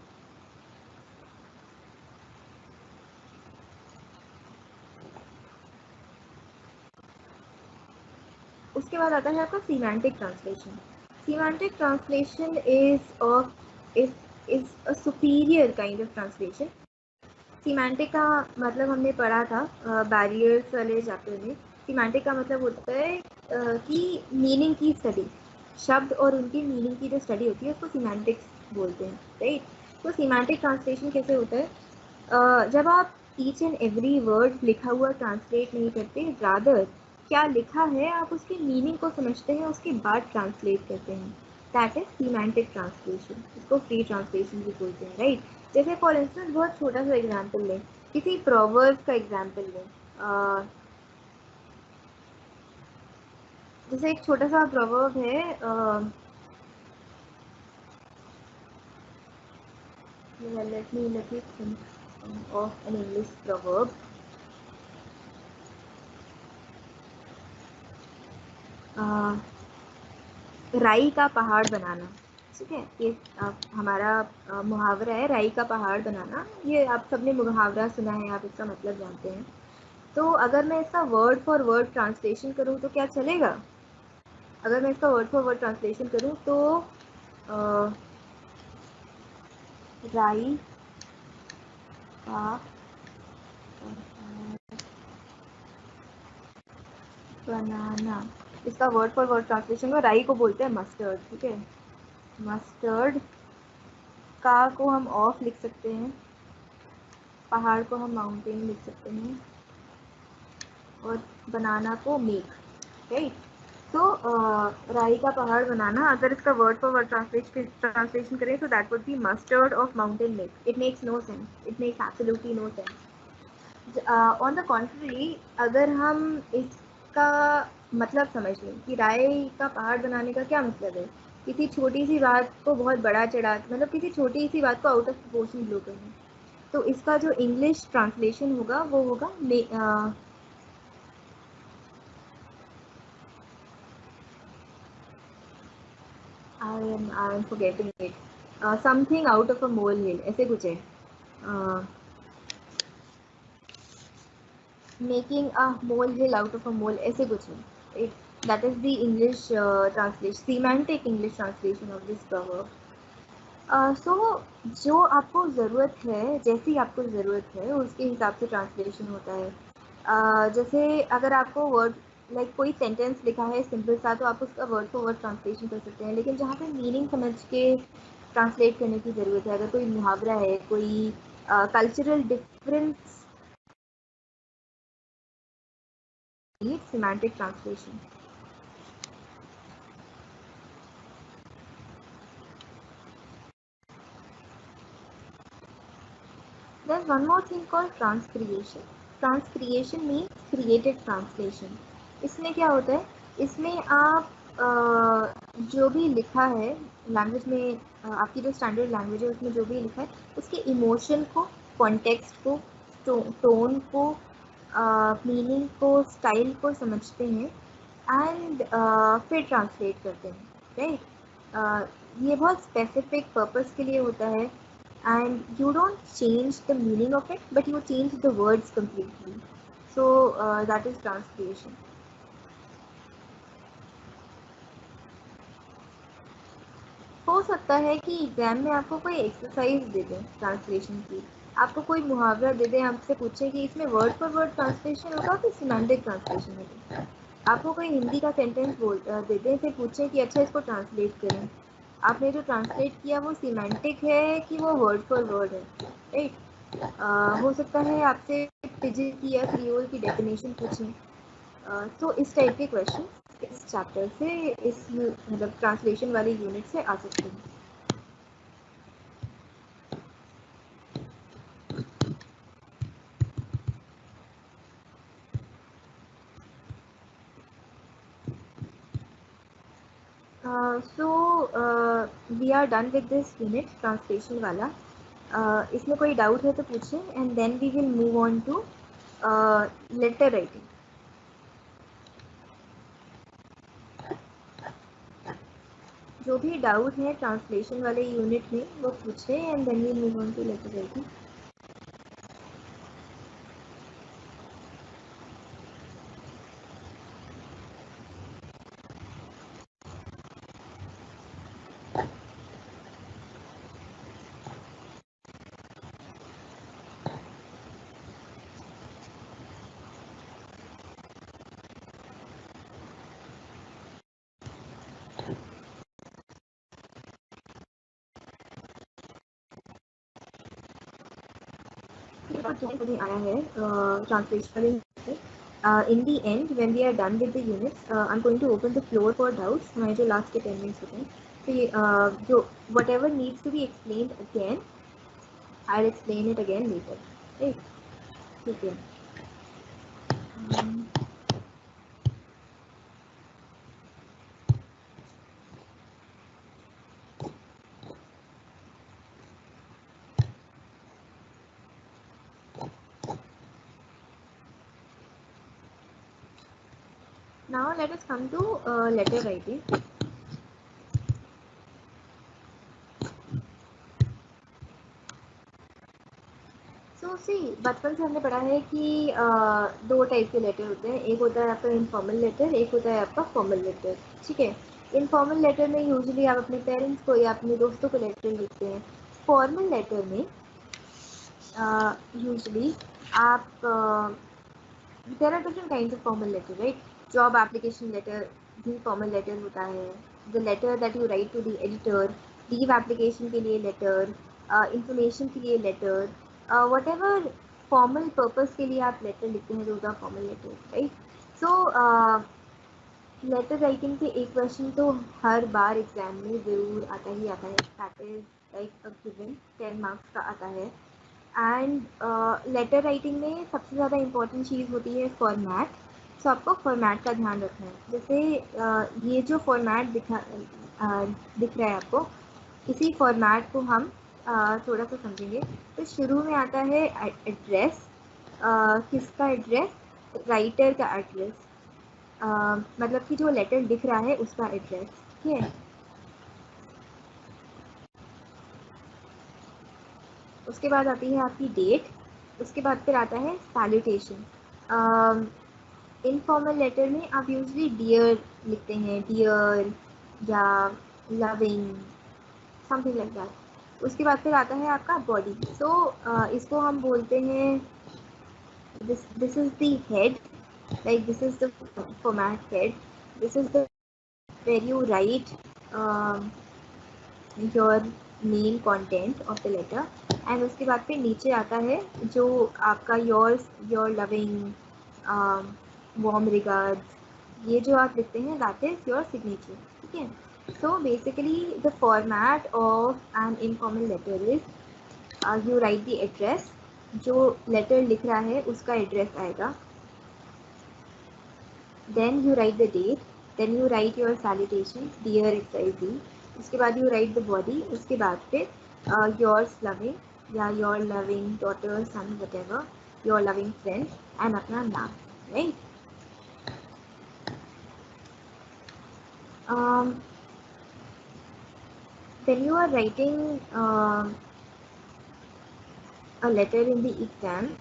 उसके बाद आता है आपका semantic translation. Semantic translation is a superior kind of translation. Semantic का मतलब हमने पढ़ा था बैरियर्स वाले चैप्टर में। सीमेंटिक का मतलब होता है कि मीनिंग की स्टडी, शब्द और उनकी मीनिंग की जो स्टडी होती है उसको सीमेंटिक्स बोलते हैं, राइट। तो सीमेंटिक ट्रांसलेशन कैसे होता है, जब आप ईच एंड एवरी वर्ड लिखा हुआ ट्रांसलेट नहीं करते, रादर क्या लिखा है आप उसकी मीनिंग को समझते हैं, उसके बाद ट्रांसलेट करते हैं, दैट इज सीमेंटिक ट्रांसलेशन। इसको फ्री ट्रांसलेशन भी बोलते हैं, राइट। जैसे फॉर इंस्टेंस बहुत छोटा सा एग्जाम्पल लें, किसी प्रोवर्ब का एग्जाम्पल लें। जैसे एक छोटा सा प्रोवर्ब है, let me think of an English proverb. राई का पहाड़ बनाना, ठीक है, ये हमारा मुहावरा है, राई का पहाड़ बनाना। ये आप सबने मुहावरा सुना है, आप इसका मतलब जानते हैं। तो अगर मैं इसका वर्ड फॉर वर्ड ट्रांसलेशन करूँ तो क्या चलेगा? अगर मैं इसका वर्ड फॉर वर्ड ट्रांसलेशन करूँ तो राई का बनाना, इसका वर्ड फॉर वर्ड ट्रांसलेशन को, राई को बोलते हैं मस्टर्ड, ठीक है। मस्टर्ड का को हम ऑफ लिख सकते हैं, पहाड़ को हम माउंटेन लिख सकते हैं, और बनाना को मेक, राइट। तो राई का पहाड़ बनाना, अगर इसका वर्ड फॉर वर्ड ट्रांसलेशन करें तो that would be mustard of mountain make. It makes no sense, it makes absolutely no sense. On the contrary, अगर हम इसका मतलब समझ लें कि राई का पहाड़ बनाने का क्या मतलब है, किसी छोटी सी बात को बहुत बड़ा चढ़ा, मतलब किसी छोटी सी बात को आउट ऑफ प्रोपोर्शन लो करना, तो इसका जो इंग्लिश ट्रांसलेशन होगा वो होगा I am forgetting it. Something out of a molehill, ऐसे कुछ है। Making a molehill out of a mole, ऐसे कुछ है। That is the English translation, semantic English translation of this proverb. सो जो आपको ज़रूरत है, जैसी आपको ज़रूरत है उसके हिसाब से ट्रांसलेशन होता है। जैसे अगर आपको वर्ड लाइक कोई सेंटेंस लिखा है सिंपल सा, तो आप उसका वर्ड टू वर्ड ट्रांसलेशन कर सकते हैं, लेकिन जहाँ पे मीनिंग समझ के ट्रांसलेट करने की ज़रूरत है, अगर कोई मुहावरा है, कोई cultural difference, semantic translation. There's one more thing called transcreation. Transcreation means created translation. इसमें क्या होता है, इसमें आप जो भी लिखा है लैंग्वेज में, आपकी जो स्टैंडर्ड लैंग्वेज है उसमें जो भी लिखा है उसके इमोशन को, कॉन्टेक्स्ट को, टोन को, मीनिंग को, स्टाइल को समझते हैं एंड फिर ट्रांसलेट करते हैं, राइट। ये बहुत स्पेसिफिक पर्पस के लिए होता है and you don't change the meaning of it, but you change the words completely. So that is translation. हो सकता है कि एग्जाम में आपको कोई एक्सरसाइज दे दें ट्रांसलेशन की, आपको कोई मुहावरा दे दें, आपसे पूछें कि इसमें वर्ड फॉर वर्ड ट्रांसलेशन होगा कि सिमेंटिक ट्रांसलेशन होगा। आपको कोई हिंदी का सेंटेंस दे दें, फिर पूछें कि अच्छा इसको ट्रांसलेट करें, आपने जो ट्रांसलेट किया वो सिमेंटिक है कि वो वर्ड फॉर वर्ड है, राइट। हो सकता है आपसे पिजिन की या क्रियोल की डेफिनेशन पूछें। तो इस टाइप के क्वेश्चन इस चैप्टर से, इस मतलब ट्रांसलेशन वाले यूनिट से आ सकते हैं। So we are done with this unit translation वाला। इसमें कोई डाउट है तो पूछें and then we will move on to letter writing. जो भी डाउट है ट्रांसलेशन वाले यूनिट में वो पूछें and then we move on to letter writing. आया है translation. In the end, when we are done with the units, I'm going to open the floor for doubts. हमारे जो लास्ट के 10 मिनट्स होते हैं, तो ये जो whatever needs to be explained again, I'll explain it again later. Right? ठीक है। Now let us come to letter writing. सो सी बचपन से हमने पढ़ा है कि दो टाइप के लेटर होते हैं, एक होता है आपका इनफॉर्मल लेटर, एक होता है आपका फॉर्मल लेटर, ठीक है। इनफॉर्मल लेटर में यूजुअली आप अपने पेरेंट्स को या अपने दोस्तों को लेटर लिखते हैं। फॉर्मल लेटर में यूजुअली आप there are different kinds of formal letter, right. Job application letter भी फॉर्मल लेटर होता है, the letter that you write to the editor, leave application के लिए लेटर, इंफॉर्मेशन के लिए letter, whatever formal purpose के लिए आप लेटर लिखते हैं, those are formal letter, right. So letter writing के एक क्वेश्चन तो हर बार एग्जाम में ज़रूर आता ही आता है, that is like a given 10 marks का आता है। एंड लेटर राइटिंग में सबसे ज़्यादा इम्पॉर्टेंट चीज़ होती है फॉर्मेट। सो आपको फॉर्मेट का ध्यान रखना है। जैसे ये जो फॉर्मेट दिख रहा है आपको, इसी फॉर्मेट को हम थोड़ा सा समझेंगे। तो शुरू में आता है एड्रेस, किसका एड्रेस, राइटर का एड्रेस, मतलब कि जो लेटर लिख रहा है उसका एड्रेस, ठीक है। उसके बाद आती है आपकी डेट, उसके बाद फिर आता है सैल्यूटेशन। इनफॉर्मल लेटर में आप यूजली डियर लिखते हैं, डियर या लविंग, समथिंग लाइक दैट। उसके बाद फिर आता है आपका बॉडी। सो इसको हम बोलते हैं, this is the head, like this is the format head, this is the where you write your main content of the letter, and उसके बाद फिर नीचे आता है जो आपका your loving warm regards, ये जो आप लिखते हैं that is your signature, ठीक है। So basically the format of an informal letter is you write the address, जो letter लिख रहा है उसका address आएगा, then you write the date, then you write your salutation dear XYZ, उसके बाद you write the body, उसके बाद फिर yours loving या your loving daughter son whatever, your loving friend and अपना नाम, right? When you are writing a letter in the exam,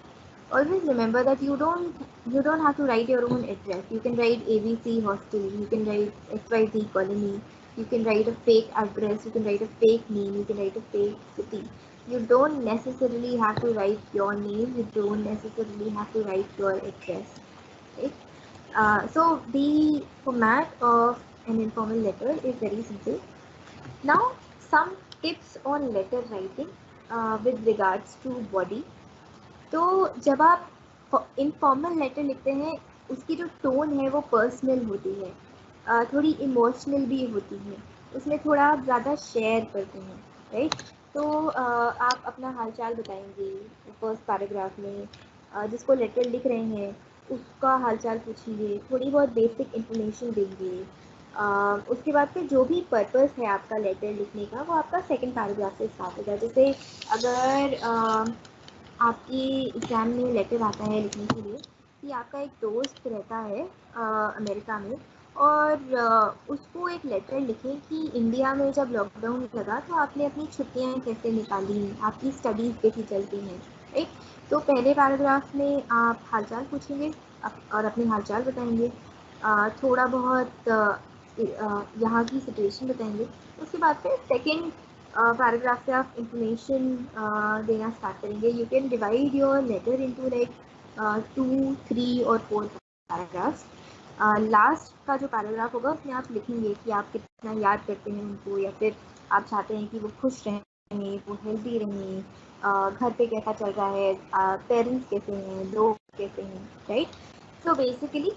always remember that you don't have to write your own address. You can write ABC hostel, you can write XYZ colony, you can write a fake address, you can write a fake name, you can write a fake city. You don't necessarily have to write your name, you don't necessarily have to write your address, right? So the format of an informal letter is very simple. Now some tips on letter writing with regards to body. तो जब आप informal letter लिखते हैं उसकी जो tone है वो personal होती है, थोड़ी इमोशनल भी होती है, उसमें थोड़ा आप ज़्यादा शेयर करते हैं, राइट। तो आप अपना हालचाल बताएंगे फर्स्ट पैराग्राफ में, जिसको लेटर लिख रहे हैं उसका हालचाल पूछेंगे, थोड़ी बहुत बेसिक इन्फॉर्मेशन देंगे। उसके बाद फिर जो भी पर्पस है आपका लेटर लिखने का वो आपका सेकंड पैराग्राफ से स्टार्ट होगा। जैसे अगर आपकी एग्ज़ाम में लेटर आता है लिखने के लिए कि आपका एक दोस्त रहता है अमेरिका में, और उसको एक लेटर लिखें कि इंडिया में जब लॉकडाउन लगा तो आपने अपनी छुट्टियां कैसे निकाली, आपकी स्टडीज़ कैसी चलती हैं, राइट। तो पहले पैराग्राफ में आप हालचाल पूछेंगे और अपने हालचाल बताएंगे, थोड़ा बहुत यहाँ की सिचुएशन बताएंगे। उसके बाद फिर सेकेंड पैराग्राफ से आप इंफॉर्मेशन देना स्टार्ट करेंगे। You can divide your letter into like 2, 3 और 4 पैराग्राफ्स। लास्ट का जो पैराग्राफ होगा उसमें आप लिखेंगे कि आप कितना याद करते हैं उनको, या फिर आप चाहते हैं कि वो खुश रहें, वो हेल्दी रहें, घर पे कैसा चल रहा है, पेरेंट्स कैसे हैं, दोस्त कैसे हैं, right. So basically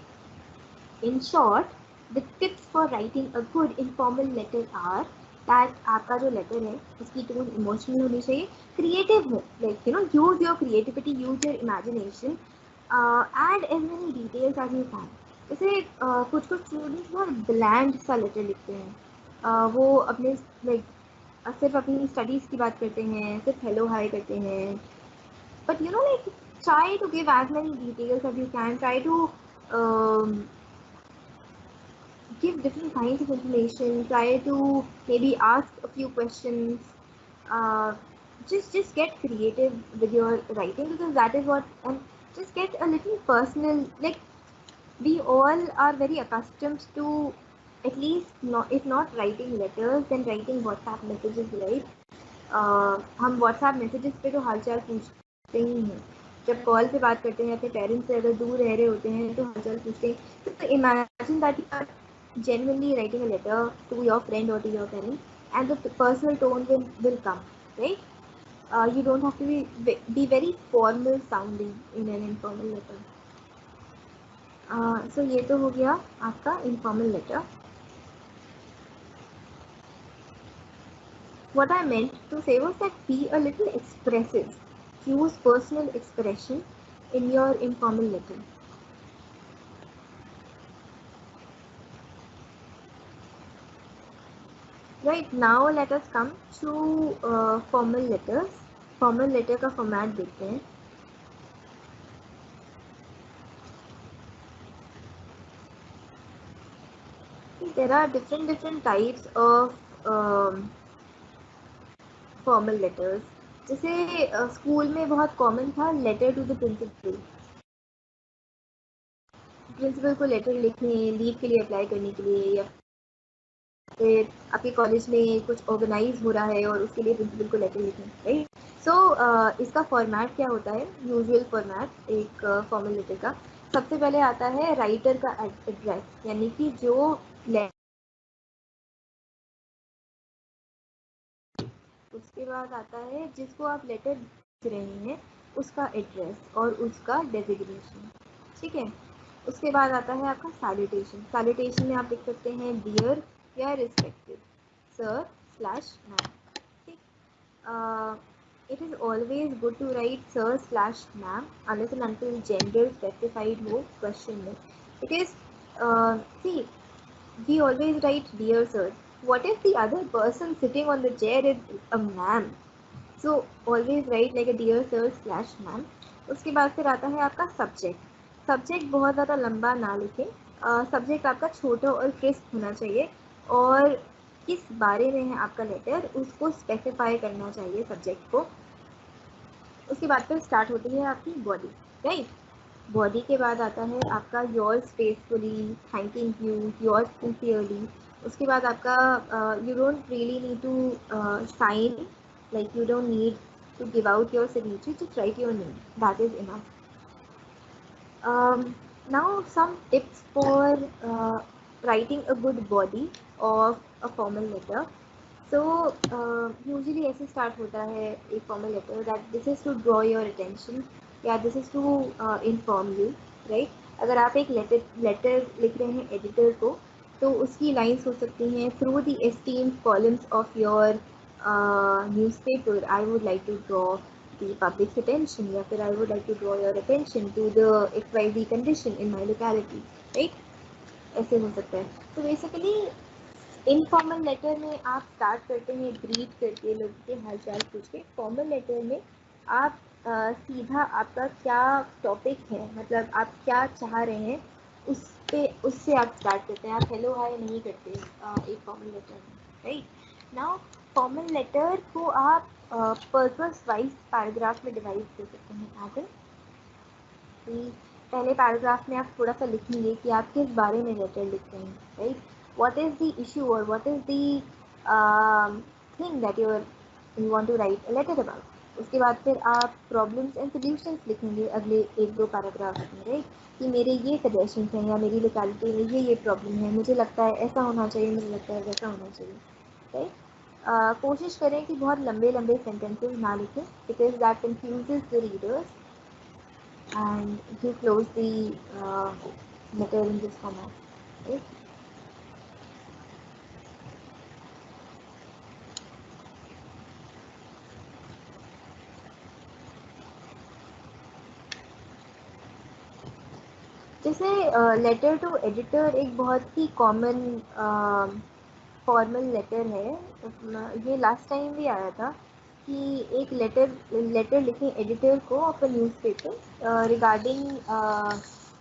in short the tips for writing a good informal letter are that आपका जो लेटर है उसकी टोन इमोशनल होनी चाहिए, क्रिएटिव हो, like you know use your creativity, use your imagination, add as many details as you can. जैसे कुछ students बहुत ब्लैंड सा लेटर लिखते हैं, वो अपने लाइक सिर्फ अपनी स्टडीज़ की बात करते हैं, सिर्फ हेलो हाई करते हैं, but you know like try to give as many details as you can, try to give different kinds of information, try to maybe ask a few questions, uh, just get creative with your writing, because that is what, and just get a little personal. Like we all are very accustomed to at least not, if not writing letters then writing WhatsApp messages, right? हम WhatsApp messages पे तो हालचाल पूछते ही हैं, जब call पे बात करते हैं अपने पेरेंट्स से अगर दूर रह रहे होते हैं तो हालचाल पूछते हैं। तो imagine that you are genuinely writing a letter to your friend or to your parents, and the personal tone will come, right? You don't have to be very formal sounding in an informal letter. So ये तो हो गया आपका informal letter. What I meant to say was that be a little expressive. Use personal expression in your informal letter. Right, now let us come to formal letters. Formal letter का format देखते हैं। There are different types of formal letters. जैसे school में बहुत common था letter to the principal, principal को letter लिखने leave के लिए अप्लाई करने के लिए, या फिर आपके कॉलेज में कुछ ऑर्गेनाइज हो रहा है और उसके लिए प्रिंसिपल को लेटर लिखें, राइट। सो इसका फॉर्मेट क्या होता है, यूजुअल फॉर्मेट एक फॉर्मल लेटर का। सबसे पहले आता है राइटर का एड्रेस, यानी कि जो उसके बाद आता है जिसको आप लेटर लिख रहे हैं उसका एड्रेस और उसका डेजिग्नेशन, ठीक है। उसके बाद आता है आपका सैल्यूटेशन। सैल्यूटेशन में आप लिख सकते हैं डियर या रिस्पेक्टेड सर स्लैश मैम, ठीक। It is always good to write sir slash ma'am unless and until gender specified हो क्वेश्चन में। It is see we always write dear sir. What if the other person sitting on the chair is a ma'am? So always write like a dear sir slash ma'am. उसके बाद फिर आता है आपका subject. Subject बहुत ज़्यादा लंबा ना लिखें, सब्जेक्ट आपका छोटा और क्रिस्प होना चाहिए, और किस बारे में है आपका लेटर उसको स्पेसिफाई करना चाहिए सब्जेक्ट को। उसके बाद फिर स्टार्ट होती है आपकी बॉडी, राइट। बॉडी के बाद आता है आपका yours faithfully, thanking you, yours sincerely. उसके बाद आपका you don't really need to sign, like you don't need to give out your signature, just write your name, that is enough. Now some tips for writing a good body of a formal letter. So usually ऐसे start होता है एक formal letter that this is to draw your attention या this is to inform you, right? अगर आप एक letter लिख रहे हैं editor को, तो उसकी lines हो सकती हैं through the esteemed columns of your newspaper I would like to draw the public's attention, या फिर I would like to draw your attention to the XYZ condition in my locality, right? ऐसे हो सकता है. तो बेसिकली इनफॉर्मल लेटर में आप start करते हैं ग्रीट करके, लोगों के हालचाल पूछ के. फॉर्मल लेटर में आप सीधा आपका क्या टॉपिक है, मतलब आप क्या चाह रहे हैं उस पे, उससे आप स्टार्ट करते हैं. आप हेलो हाय नहीं करते एक फॉर्मल लेटर में, राइट. नाउ फॉर्मल लेटर को आप पर्पस वाइज पैराग्राफ में डिवाइड कर सकते हैं. आगे पहले पैराग्राफ में आप थोड़ा सा लिखेंगे कि आप किस बारे में लेटर लिख रहे हैं, right. What is the issue और what is the thing that you want to write a letter about. उसके बाद फिर आप प्रॉब्लम्स एंड सॉल्यूशंस लिखेंगे अगले एक दो पैराग्राफ में, राइट. कि मेरे ये सजेशन हैं या मेरी लोकेलिटी में ये प्रॉब्लम है, मुझे लगता है ऐसा होना चाहिए, मुझे लगता है वैसा होना चाहिए, राइट. कोशिश करें कि बहुत लंबे लंबे सेंटेंसेस ना लिखें because that confuses the readers and you close the letter in this format. Okay? जैसे लेटर टू एडिटर एक बहुत ही कॉमन फॉर्मल लेटर है. ये लास्ट टाइम भी आया था कि एक लेटर लिखें एडिटर को of a newspaper regarding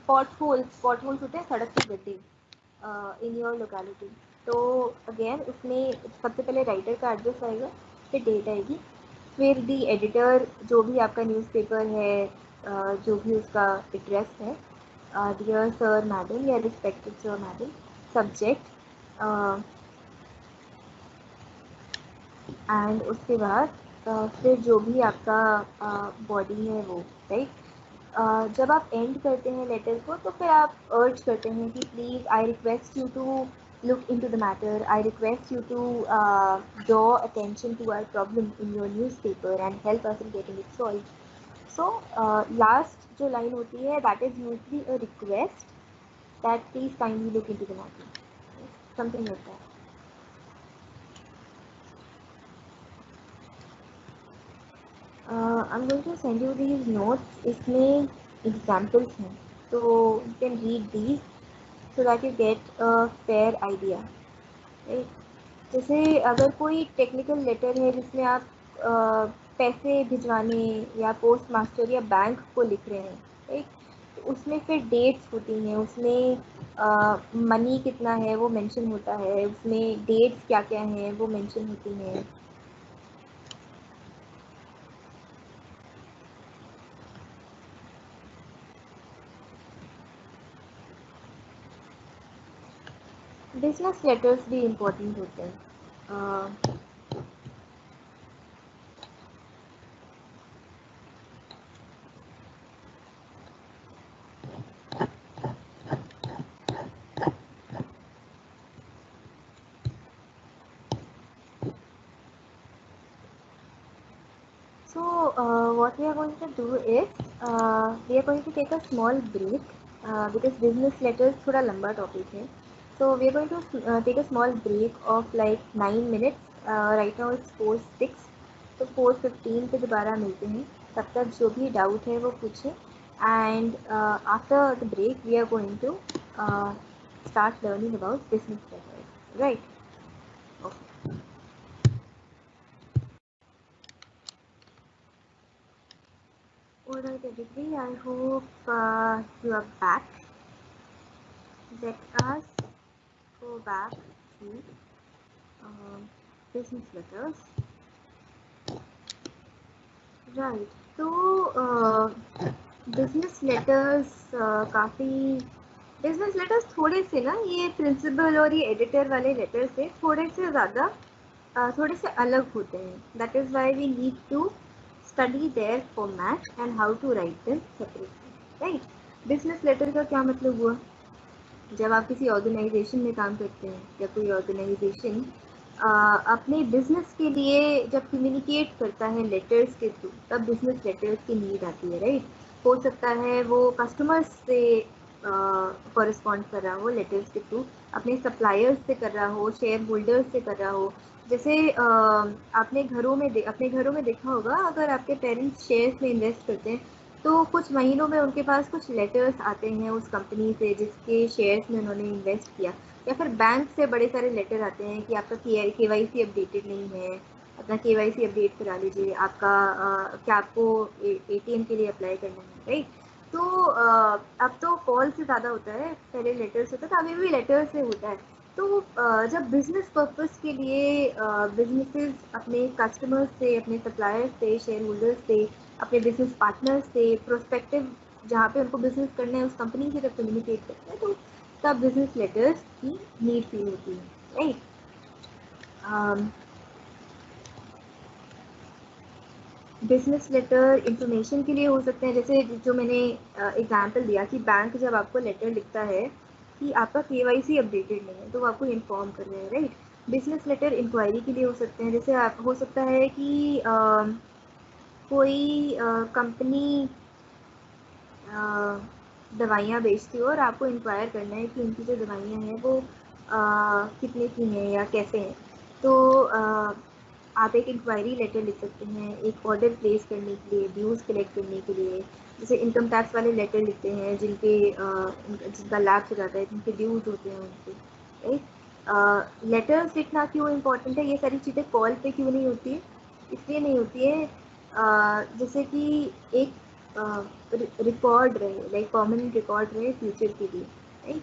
potholes होते हैं सड़क के गड्ढे इन योर लोकेलिटी. तो अगेन उसमें सबसे पहले राइटर का एड्रेस आएगा, फिर डेट आएगी, फिर दी एडिटर जो भी आपका न्यूज़पेपर है जो भी उसका एड्रेस है, डियर सर मैडम या respected sir madam, subject, and उसके बाद फिर जो भी आपका बॉडी है वो, राइट. जब आप एंड करते हैं लेटर को तो फिर आप अर्ज करते हैं कि please I request you to look into the matter. I request you to draw attention to our problem in your newspaper and help us in getting it solved. So last जो line होती है that is usually a request that please kindly look into the matter. Something like that. I'm going to send you these notes. इसमें examples हैं, so you can read these so that you get a fair idea. Right? जैसे अगर कोई technical letter है जिसमें आप पैसे भिजवाने या पोस्ट मास्टर या बैंक को लिख रहे हैं, राइट. तो उसमें फिर डेट्स होती हैं, उसमें मनी कितना है वो मेंशन होता है, उसमें डेट्स क्या क्या हैं वो मेंशन होती हैं. बिजनेस लेटर्स भी इम्पोर्टेंट होते हैं। So what we are going to do is we are going to take a small break because business letters थोड़ा लंबा topic है. So we are going to take a small break of like 9 minutes. Right now it's 4:06. तो 4:15 पे दोबारा मिलते हैं. तब तक जो भी डाउट है वो पूछें. And after the break we are going to uh, start learning about business letters. Right? Okay. Alright everybody, I hope you are back. Let us go back to business letters. Right, तो business letters काफ़ी business letters थोड़े से ना ये principal और ये editor वाले letter से थोड़े से ज़्यादा थोड़े से अलग होते हैं. That is why we need to study their format and how to write them separately. Right? Business letter का क्या मतलब हुआ? जब आप किसी ऑर्गेनाइजेशन में काम करते हैं या कोई ऑर्गेनाइजेशन अपने बिजनेस के लिए जब कम्युनिकेट करता है लेटर्स के थ्रू तब बिजनेस लेटर्स की नीड आती है. राइट? हो सकता है वो कस्टमर्स से कॉरेस्पॉन्ड कर रहा हो लेटर्स के थ्रू, अपने सप्लायर्स से कर रहा हो, शेयर होल्डर्स से कर रहा हो. जैसे आपने अपने घरों में देखा होगा, अगर आपके पेरेंट्स शेयर्स में इन्वेस्ट करते हैं तो कुछ महीनों में उनके पास कुछ लेटर्स आते हैं उस कंपनी से जिसके शेयर्स में उन्होंने इन्वेस्ट किया, या फिर बैंक से बड़े सारे लेटर आते हैं कि आपका KYC अपडेटेड नहीं है, अपना KYC अपडेट करा लीजिए, आपका क्या आपको ATM के लिए अप्लाई करना है. राइट? तो अब तो कॉल से ज़्यादा होता है, पहले लेटर्स होता था, अभी भी लेटर से होता है. तो जब बिजनेस पर्पस के लिए बिजनेसेस अपने कस्टमर्स से, अपने सप्लायर्स से, शेयर होल्डर्स से, अपने बिजनेस पार्टनर्स से, प्रोस्पेक्टिव जहाँ पे उनको बिजनेस करना है उस कंपनी से जब कम्युनिकेट करते हैं तो तब बिजनेस लेटर्स की नीड फील होती है. राइट? बिजनेस लेटर इंफॉर्मेशन के लिए हो सकते हैं, जैसे जो मैंने एग्जांपल दिया कि बैंक जब आपको लेटर लिखता है कि आपका KYC अपडेटेड नहीं है तो वो आपको इन्फॉर्म कर रहे हैं. राइट? बिजनेस लेटर इंक्वायरी के लिए हो सकते हैं, जैसे आप हो सकता है कि कोई कंपनी दवाइयाँ बेचती हो और आपको इंक्वायर करना है कि उनकी जो दवाइयाँ हैं वो कितने की हैं या कैसे हैं. तो आप एक इंक्वायरी लेटर लिख सकते हैं एक ऑर्डर प्लेस करने के लिए, ड्यूज़ कलेक्ट करने के लिए. जैसे इनकम टैक्स वाले लेटर लिखते हैं जिनका लैप्स हो जाता है, जिनके ड्यूज़ होते हैं उनके. राइट? लेटर्स लिखना क्यों इम्पोर्टेंट है, ये सारी चीज़ें कॉल पे क्यों नहीं होती है? इसलिए नहीं होती है जैसे कि एक रिकॉर्ड रहे, लाइक कॉमन रिकॉर्ड रहे फ्यूचर के लिए. राइट?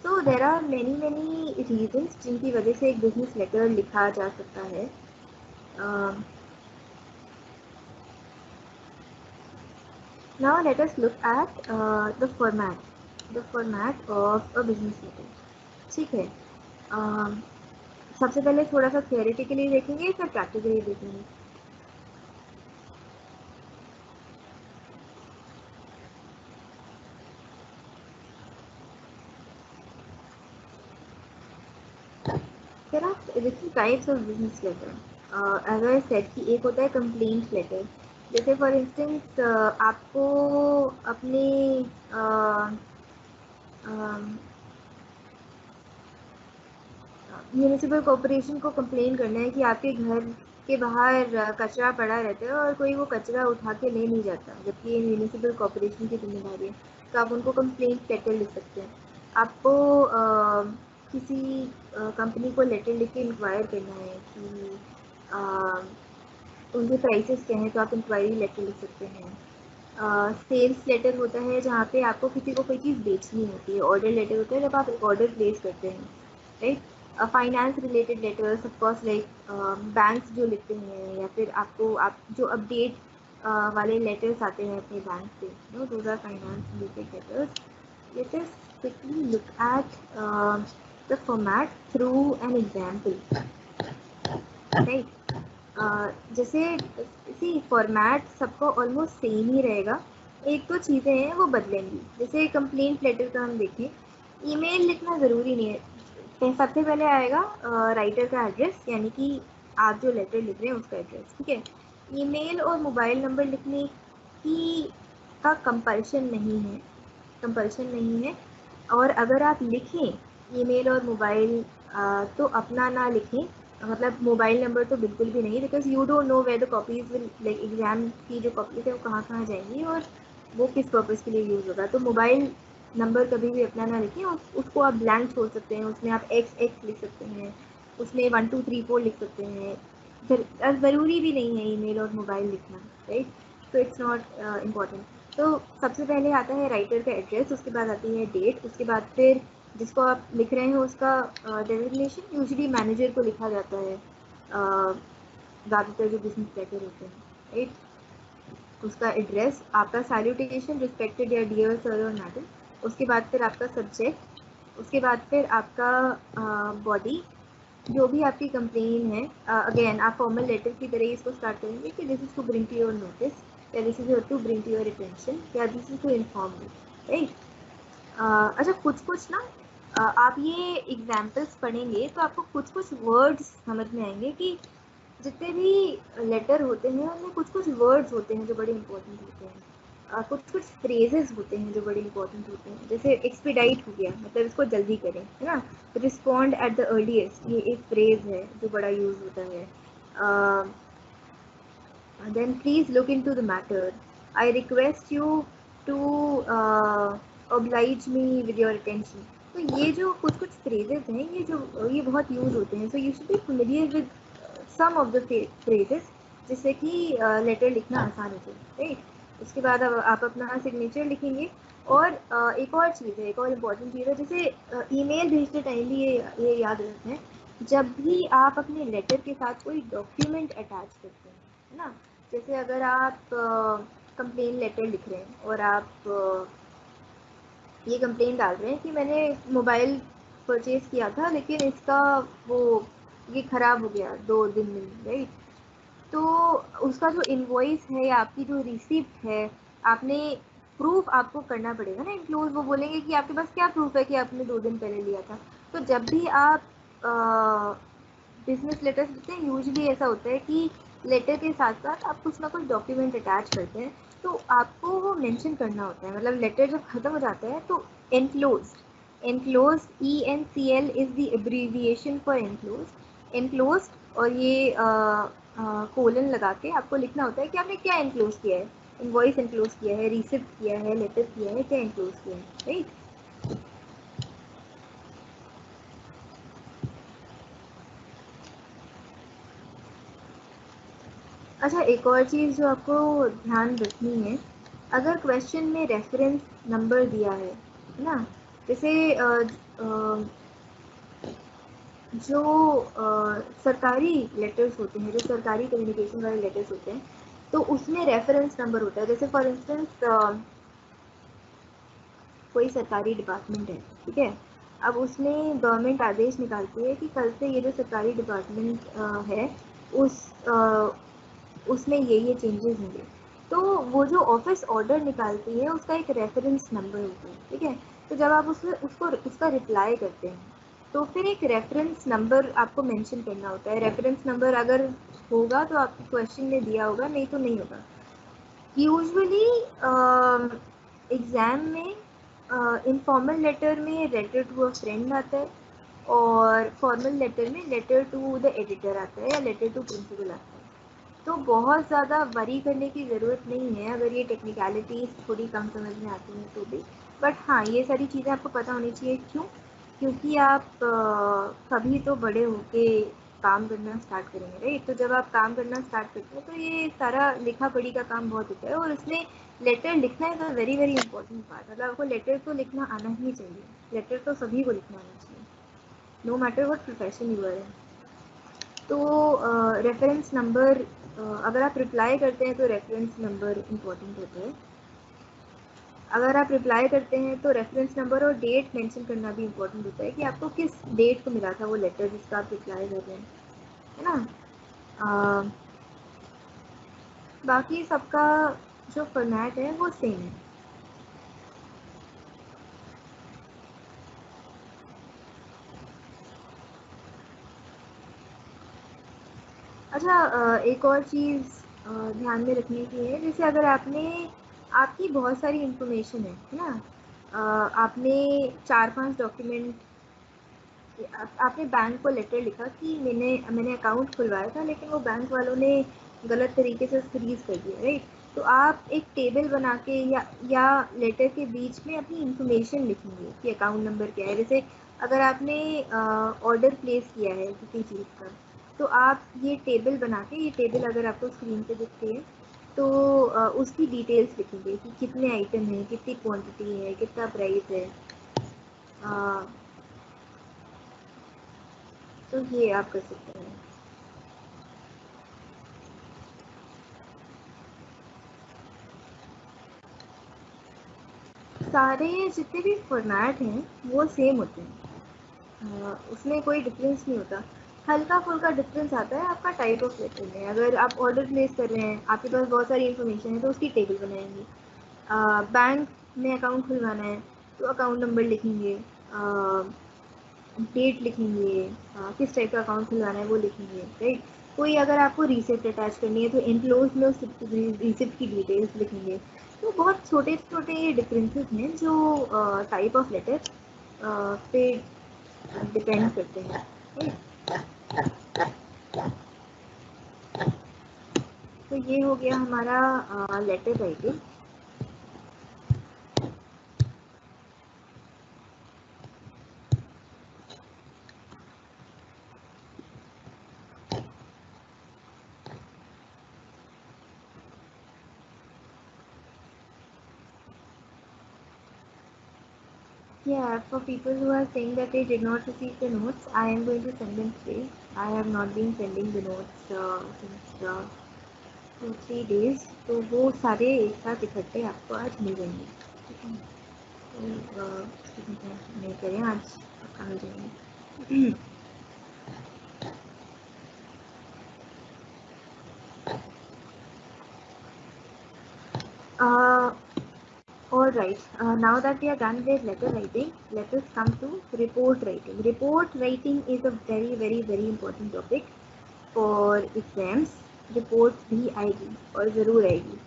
तो देर आर मैनी रीजन्स जिनकी वजह से एक बिजनेस लेटर लिखा जा सकता है. Now let us look at the format of a business letter. ठीक है? सबसे पहले थोड़ा सा थियोरेटिकली देखेंगे फिर प्रैक्टिकली देखेंगे. There are different types of business letter. As I said कि एक होता है complaint letter. जैसे फॉर इंस्टेंस आपको अपने म्यूनिसिपल कॉरपोरेशन को कंप्लेन करना है कि आपके घर के बाहर कचरा पड़ा रहता है और कोई वो कचरा उठा के ले नहीं जाता, जबकि ये म्यूनिसिपल कॉरपोरेशन की जिम्मेदारी है. तो आप उनको कंप्लेंट लेटर लिख सकते हैं. आपको किसी कंपनी को लेटर लिख के इंक्वायर करना है कि उनके प्राइसेस क्या हैं, तो आप इंक्वायरी लेटर लिख सकते हैं. सेल्स लेटर होता है जहाँ पे आपको किसी को कोई चीज़ बेचनी होती है. ऑर्डर लेटर होता है जब आप एक ऑर्डर प्लेस करते हैं. Right? Finance related letters of course like banks जो लिखते हैं, या फिर आप जो अपडेट वाले लेटर्स आते हैं अपने बैंक से, no those are finance related letters. let us quickly look at the format through an example, right? जैसे सी फॉर्मेट सबको ऑलमोस्ट सेम ही रहेगा, एक तो चीज़ें हैं वो बदलेंगी। जैसे कंप्लेंट लेटर का हम देखें, ईमेल लिखना ज़रूरी नहीं है। सबसे पहले आएगा राइटर का एड्रेस, यानी कि आप जो लेटर लिख रहे हैं उसका एड्रेस, ठीक है। ईमेल और मोबाइल नंबर लिखने की का कंपल्शन नहीं है। और अगर आप लिखें ईमेल और मोबाइल तो अपना ना लिखें, मतलब मोबाइल नंबर तो बिल्कुल भी नहीं, because you don't know where the copies will, like exam की जो कॉपीज है वो कहाँ कहाँ जाएंगी और वो किस पर्पज़ के लिए यूज़ होगा। तो मोबाइल नंबर कभी भी अपना ना लिखें, उसको आप ब्लैंक छोड़ सकते हैं, उसमें आप एक्स लिख सकते हैं, उसमें 1 2 3 4 लिख सकते हैं। ज़रूरी भी नहीं है ईमेल और मोबाइल लिखना, राइट? तो इट्स नॉट इम्पॉर्टेंट। तो सबसे पहले आता है राइटर का एड्रेस, उसके बाद आती है डेट, उसके बाद फिर जिसको आप लिख रहे हैं उसका डेजिग्नेशन, यूजुअली मैनेजर को लिखा जाता है ज़्यादातर जो बिजनेस लेटर होते हैं, राइट? उसका एड्रेस, आपका सैल्यूटेशन, रिस्पेक्टेड या डियर सर और मैडम, उसके बाद फिर आपका सब्जेक्ट, उसके बाद फिर आपका बॉडी, जो भी आपकी कंप्लेन है। अगेन आप फॉर्मल लेटर की तरह ही इसको स्टार्ट करेंगे कि this is to bring to your notice, या this is to bring to your attention, या this is to inform you, right? अच्छा, कुछ ना आप ये एग्जाम्पल्स पढ़ेंगे तो आपको कुछ वर्ड्स समझ में आएंगे कि जितने भी लेटर होते हैं उनमें कुछ वर्ड्स होते हैं जो बड़े इंपॉर्टेंट होते हैं, कुछ फ्रेजेस होते हैं जो बड़े इंपॉर्टेंट होते हैं। जैसे एक्सपीडाइट हो गया, मतलब इसको जल्दी करें, है ना। रिस्पॉन्ड एट द अर्लीस्ट, ये एक फ्रेज है जो बड़ा यूज़ होता है। Then please look into the matter, I request you to oblige me with your attention। तो ये जो कुछ फ्रेजेस हैं, ये बहुत यूज़ होते हैं। So you should be familiar with some of the phrases, जिससे कि लेटर लिखना आसान हो जाए, राइट? उसके बाद अब आप अपना सिग्नेचर लिखेंगे। और एक और चीज़ है, एक और इम्पॉर्टेंट चीज़ है, जैसे ईमेल भेजते टाइम भी ये याद रखें, जब भी आप अपने लेटर के साथ कोई डॉक्यूमेंट अटैच करते हैं, है ना। जैसे अगर आप कंप्लेन लेटर लिख रहे हैं और आप ये कंप्लेन डाल रहे हैं कि मैंने मोबाइल परचेज़ किया था लेकिन इसका वो ये ख़राब हो गया 2 दिन में, राइट? तो उसका जो इनवॉइस है या आपकी जो रिसिप्ट है, आपने प्रूफ आपको करना पड़ेगा ना इंक्लूड। वो बोलेंगे कि आपके पास क्या प्रूफ है कि आपने 2 दिन पहले लिया था। तो जब भी आप बिजनेस लेटर्स लिखते हैं, यूजुअली ऐसा होता है कि लेटर के साथ साथ आप कुछ ना कुछ डॉक्यूमेंट अटैच करते हैं, तो आपको वो मेंशन करना होता है। मतलब लेटर जब ख़त्म हो जाता है तो enclosed ENCL is the abbreviation for enclosed. और ये कोलन लगा के आपको लिखना होता है कि आपने क्या एनक्लोज किया है, इनवॉइस एनक्लोज किया है, रिसिप्ट किया है, लेटर किया है, क्या एनक्लोज किया है, राइट? अच्छा, एक और चीज़ जो आपको ध्यान रखनी है, अगर क्वेश्चन में रेफरेंस नंबर दिया है ना, जैसे जो सरकारी लेटर्स होते हैं, जो सरकारी कम्युनिकेशन वाले लेटर्स होते हैं, तो उसमें रेफरेंस नंबर होता है। जैसे फॉर इंस्टेंस कोई सरकारी डिपार्टमेंट है, ठीक है। अब उसमें गवर्नमेंट आदेश निकालती है कि कल से ये जो सरकारी डिपार्टमेंट है उस उसमें ये चेंजेस होंगे। तो वो जो ऑफिस ऑर्डर निकालती है उसका एक रेफरेंस नंबर होता है, ठीक है। तो जब आप उसका रिप्लाई करते हैं तो फिर एक रेफरेंस नंबर आपको मेंशन करना होता है। रेफरेंस नंबर अगर होगा तो आपको क्वेश्चन में दिया होगा, नहीं तो नहीं होगा। यूजुअली एग्ज़ाम में इनफॉर्मल लेटर में लेटर टू अ फ्रेंड आता है, और फॉर्मल लेटर में लेटर टू द एडिटर आता है या लेटर टू प्रिंसिपल आता है। तो बहुत ज़्यादा वरी करने की ज़रूरत नहीं है अगर ये टेक्निकलिटीज़ थोड़ी कम समझ में आती हैं तो भी। बट हाँ, ये सारी चीज़ें आपको पता होनी चाहिए। क्यों? क्योंकि आप कभी तो बड़े होके काम करना स्टार्ट करेंगे, राइट? तो जब आप काम करना स्टार्ट करते हैं तो ये सारा लिखा पढ़ी का काम बहुत होता है, और उसमें लेटर लिखना is a very very important part. मतलब आपको लेटर तो लिखना आना ही चाहिए, लेटर तो सभी को लिखना आना चाहिए, no matter what profession you are in. तो रेफरेंस नंबर, अगर आप रिप्लाई करते हैं तो रेफरेंस नंबर इम्पोर्टेंट होता है। अगर आप रिप्लाई करते हैं तो रेफरेंस नंबर और डेट मेंशन करना भी इम्पोर्टेंट होता है कि आपको किस डेट को मिला था वो लेटर जिसका आप रिप्लाई कर रहे हैं, है ना। बाकी सबका जो फॉर्मेट है वो सेम है। अच्छा, एक और चीज़ ध्यान में रखने की है, जैसे अगर आपकी बहुत सारी इंफॉर्मेशन है ना, आपने 4-5 डॉक्यूमेंट, आपने बैंक को लेटर लिखा कि मैंने अकाउंट खुलवाया था लेकिन वो बैंक वालों ने गलत तरीके से फ्रीज कर दिया, राइट। तो आप एक टेबल बना के या लेटर के बीच में अपनी इंफॉर्मेशन लिखेंगे कि अकाउंट नंबर क्या है। जैसे अगर आपने ऑर्डर प्लेस किया है किसी चीज़ का, तो आप ये टेबल बना के, ये टेबल अगर आपको स्क्रीन पे दिखती है तो उसकी डिटेल्स लिखेंगे कि कितने आइटम हैं, कितनी क्वांटिटी है, कितना प्राइस है। तो ये आप कर सकते हैं। सारे जितने भी फॉर्मेट हैं वो सेम होते हैं, उसमें कोई डिफरेंस नहीं होता। हल्का फुल्का डिफरेंस आता है आपका टाइप ऑफ लेटर में। अगर आप ऑर्डर प्लेस कर रहे हैं, आपके पास बहुत सारी इन्फॉर्मेशन है तो उसकी टेबल बनाएंगे। बैंक में अकाउंट खुलवाना है तो अकाउंट नंबर लिखेंगे, डेट लिखेंगे, किस टाइप का अकाउंट खुलवाना है वो लिखेंगे, राइट। कोई अगर आपको रिसिप्ट अटैच करनी है तो एनक्लोज में उस रिसिप्ट की डिटेल्स लिखेंगे। तो बहुत छोटे छोटे ये डिफरेंसेस हैं जो टाइप ऑफ लेटर पे डिपेंड करते हैं, right? तो ये हो गया हमारा letter writing. Yeah, for people who are saying that they did not receive the notes, I am going to send them today. I have not been sending the notes since 2-3 days, तो वो सारे एक साथ इकट्ठे आपको आज मिल जाएंगे, ठीक है। तो नहीं करें, आज पक्का मिल जाएंगे। All right. Now that we are done with letter writing, let us come to report writing. Report writing is a very, very, very important topic for exams. Report भी आएगी और ज़रूर आएगी।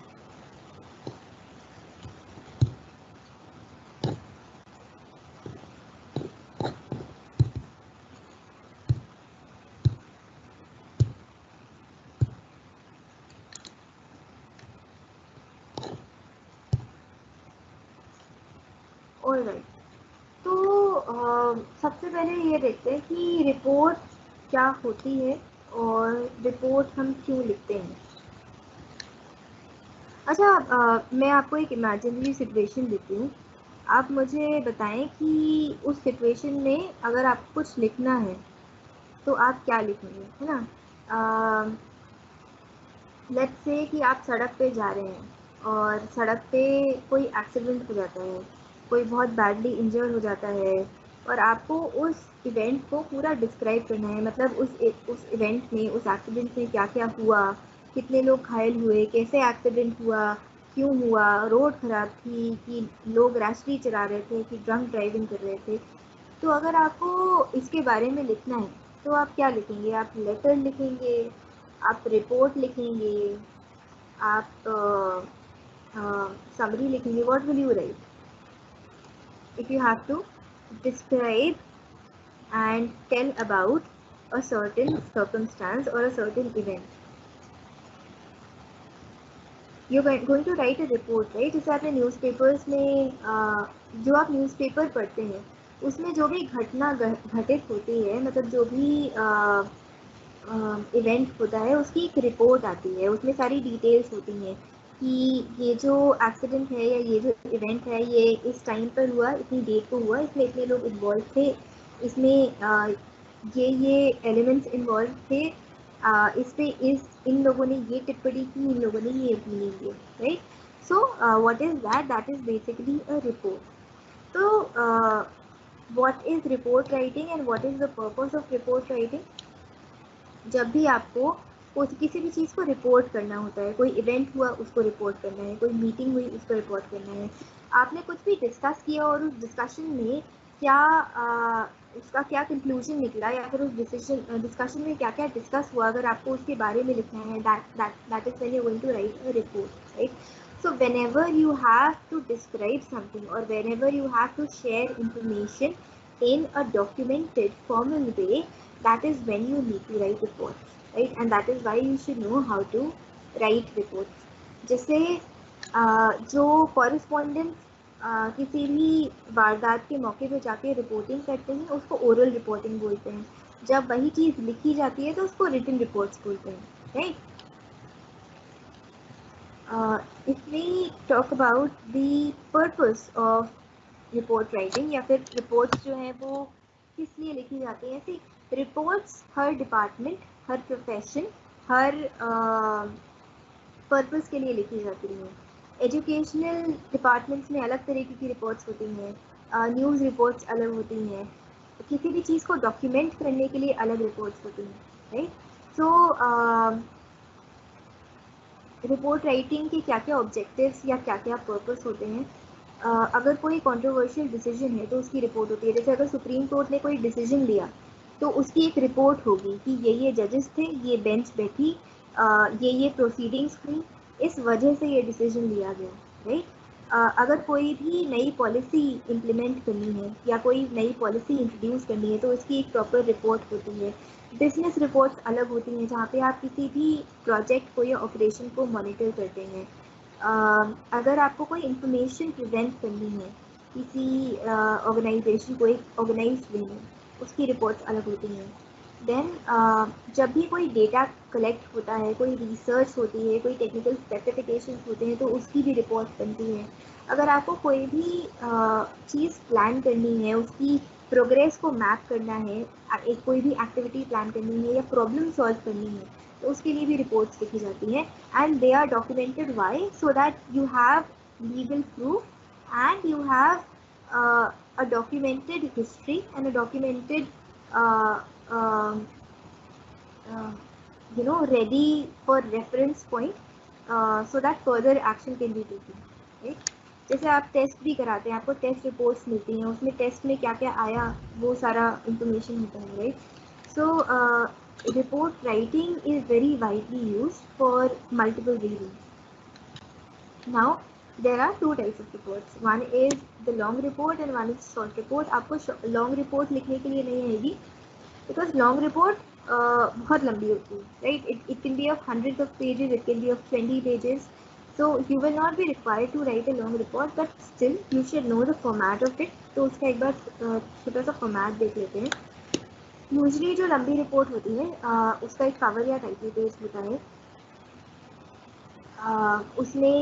ऑल राइट, तो सबसे पहले ये देखते हैं कि रिपोर्ट क्या होती है और रिपोर्ट हम क्यों लिखते हैं। अच्छा, मैं आपको एक इमेजिनरी सिचुएशन देती हूँ। आप मुझे बताएं कि उस सिचुएशन में अगर आपको कुछ लिखना है तो आप क्या लिखेंगे, है ना। लेट्स से कि आप सड़क पे जा रहे हैं और सड़क पे कोई एक्सीडेंट हो जाता है, कोई बहुत बैडली इंजर्ड हो जाता है और आपको उस इवेंट को पूरा डिस्क्राइब करना है। मतलब उस इवेंट में, उस एक्सीडेंट में क्या क्या हुआ, कितने लोग घायल हुए, कैसे एक्सीडेंट हुआ, क्यों हुआ, रोड ख़राब थी कि लोग रैशली चला रहे थे कि ड्रंक ड्राइविंग कर रहे थे। तो अगर आपको इसके बारे में लिखना है तो आप क्या लिखेंगे? आप लेटर लिखेंगे, आप रिपोर्ट लिखेंगे, आप समरी लिखेंगे? What will you write if you have to describe and tell about a certain circumstance or a certain event? You're going to write a report, right? जैसे आपने न्यूज़पेपर्स में जो आप न्यूज़पेपर पढ़ते हैं उसमें जो भी घटना घटित होती है, मतलब जो भी इवेंट होता है उसकी एक रिपोर्ट आती है, उसमें सारी डिटेल्स होती हैं कि ये जो एक्सीडेंट है या ये जो इवेंट है ये इस टाइम पर हुआ, इतनी डेट को हुआ, इसमें इतने लोग इन्वॉल्व थे, इसमें ये एलिमेंट्स इन्वॉल्व थे, इस पे इन लोगों ने ये टिप्पणी की, इन लोगों ने ये ओपिनियन दिया, right. So what is that? That is basically a report. So what is report writing and what is the purpose of report writing? जब भी आपको किसी भी चीज़ को रिपोर्ट करना होता है, कोई इवेंट हुआ उसको रिपोर्ट करना है, कोई मीटिंग हुई उसको रिपोर्ट करना है, आपने कुछ भी डिस्कस किया और उस डिस्कशन में क्या उसका क्या कंक्लूजन निकला या फिर उस डिस्कशन में क्या क्या डिस्कस हुआ, अगर आपको उसके बारे में लिखना है, that is when you are going to write a report, right? So whenever you have to describe something or whenever you have to share information in a documented formal way, that is when you need to write reports, right? And that is why you should know how to write reports. जैसे जो correspondent किसी भी वारदात के मौके पे जाके reporting करते हैं उसको ओरल रिपोर्टिंग बोलते हैं, जब वही चीज़ लिखी जाती है तो उसको रिटन रिपोर्ट्स बोलते हैं, right? If we talk about the purpose of report writing या फिर रिपोर्ट्स जो हैं वो किस लिए लिखी जाती हैं, ऐसी रिपोर्ट्स हर डिपार्टमेंट, हर प्रोफेशन, हर पर्पस के लिए लिखी जाती हैं। एजुकेशनल डिपार्टमेंट्स में अलग तरीके की रिपोर्ट्स होती हैं, न्यूज़ रिपोर्ट्स अलग होती हैं, किसी भी चीज़ को डॉक्यूमेंट करने के लिए अलग रिपोर्ट्स होती हैं, राइट? सो रिपोर्ट राइटिंग के क्या क्या ऑब्जेक्टिव्स या क्या क्या पर्पस होते हैं? अगर कोई कंट्रोवर्शियल डिसीजन है तो उसकी रिपोर्ट होती है। जैसे अगर सुप्रीम कोर्ट ने कोई डिसीजन लिया तो उसकी एक रिपोर्ट होगी कि ये जजेस थे, ये बेंच बैठी, ये प्रोसीडिंग्स हुई, इस वजह से ये डिसीजन लिया गया, राइट? अगर कोई भी नई पॉलिसी इम्प्लीमेंट करनी है या कोई नई पॉलिसी इंट्रोड्यूस करनी है तो उसकी एक प्रॉपर रिपोर्ट होती है। बिजनेस रिपोर्ट्स अलग होती हैं जहाँ पे आप किसी भी प्रोजेक्ट को या ऑपरेशन को मॉनिटर करते हैं। अगर आपको कोई इंफॉर्मेशन प्रेजेंट करनी है किसी ऑर्गेनाइजेशन को एक ऑर्गेनाइज वे में, उसकी रिपोर्ट्स अलग होती हैं। देन जब भी कोई डेटा कलेक्ट होता है, कोई रिसर्च होती है, कोई टेक्निकल स्पेसिफिकेशंस होते हैं तो उसकी भी रिपोर्ट बनती है। अगर आपको कोई भी चीज़ प्लान करनी है, उसकी प्रोग्रेस को मैप करना है, एक कोई भी एक्टिविटी प्लान करनी है या प्रॉब्लम सॉल्व करनी है तो उसके लिए भी रिपोर्ट्स लिखी जाती हैं। And they are documented why, so that you have legal proof and you have a documented history and a documented ready for reference point, so that further action can be taken, right? जैसे आप test भी कराते हैं, आपको test reports मिलती हैं, उसमें test में क्या क्या आया वो सारा इंफॉर्मेशन होता है, right? So report writing is very widely used for multiple reasons. Now there are two types of reports. One is the long report and one is short report. आपको long report लिखने के लिए नहीं आएगी because long report बहुत लंबी होती है, right? It can be of hundreds of pages, it can be of 20 pages. So you will not be required to write a long report, but still you should know the format of it. तो उसका एक बार छोटा सा format देख लेते हैं। Usually जो लंबी रिपोर्ट होती है उसका एक कवर या टाइटल पेज होता है। उसमें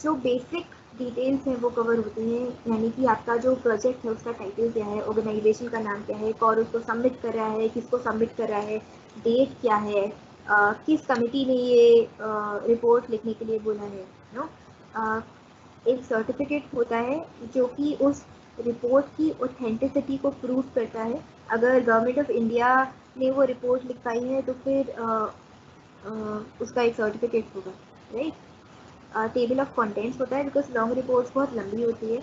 जो बेसिक डिटेल्स हैं वो कवर होती हैं, यानी कि आपका जो प्रोजेक्ट है उसका टाइटल क्या है, ऑर्गेनाइजेशन का नाम क्या है, कौन उसको सबमिट कर रहा है, किसको सबमिट कर रहा है, डेट क्या है, किस कमिटी ने ये रिपोर्ट लिखने के लिए बोला है, नो। एक सर्टिफिकेट होता है जो कि उस रिपोर्ट की ऑथेंटिसिटी को प्रूव करता है। अगर गवर्नमेंट ऑफ इंडिया ने वो रिपोर्ट लिखवाई है तो फिर उसका एक सर्टिफिकेट होगा, राइट? टेबल ऑफ कंटेंट्स होता है, बिकॉज लॉन्ग रिपोर्ट्स बहुत लंबी होती है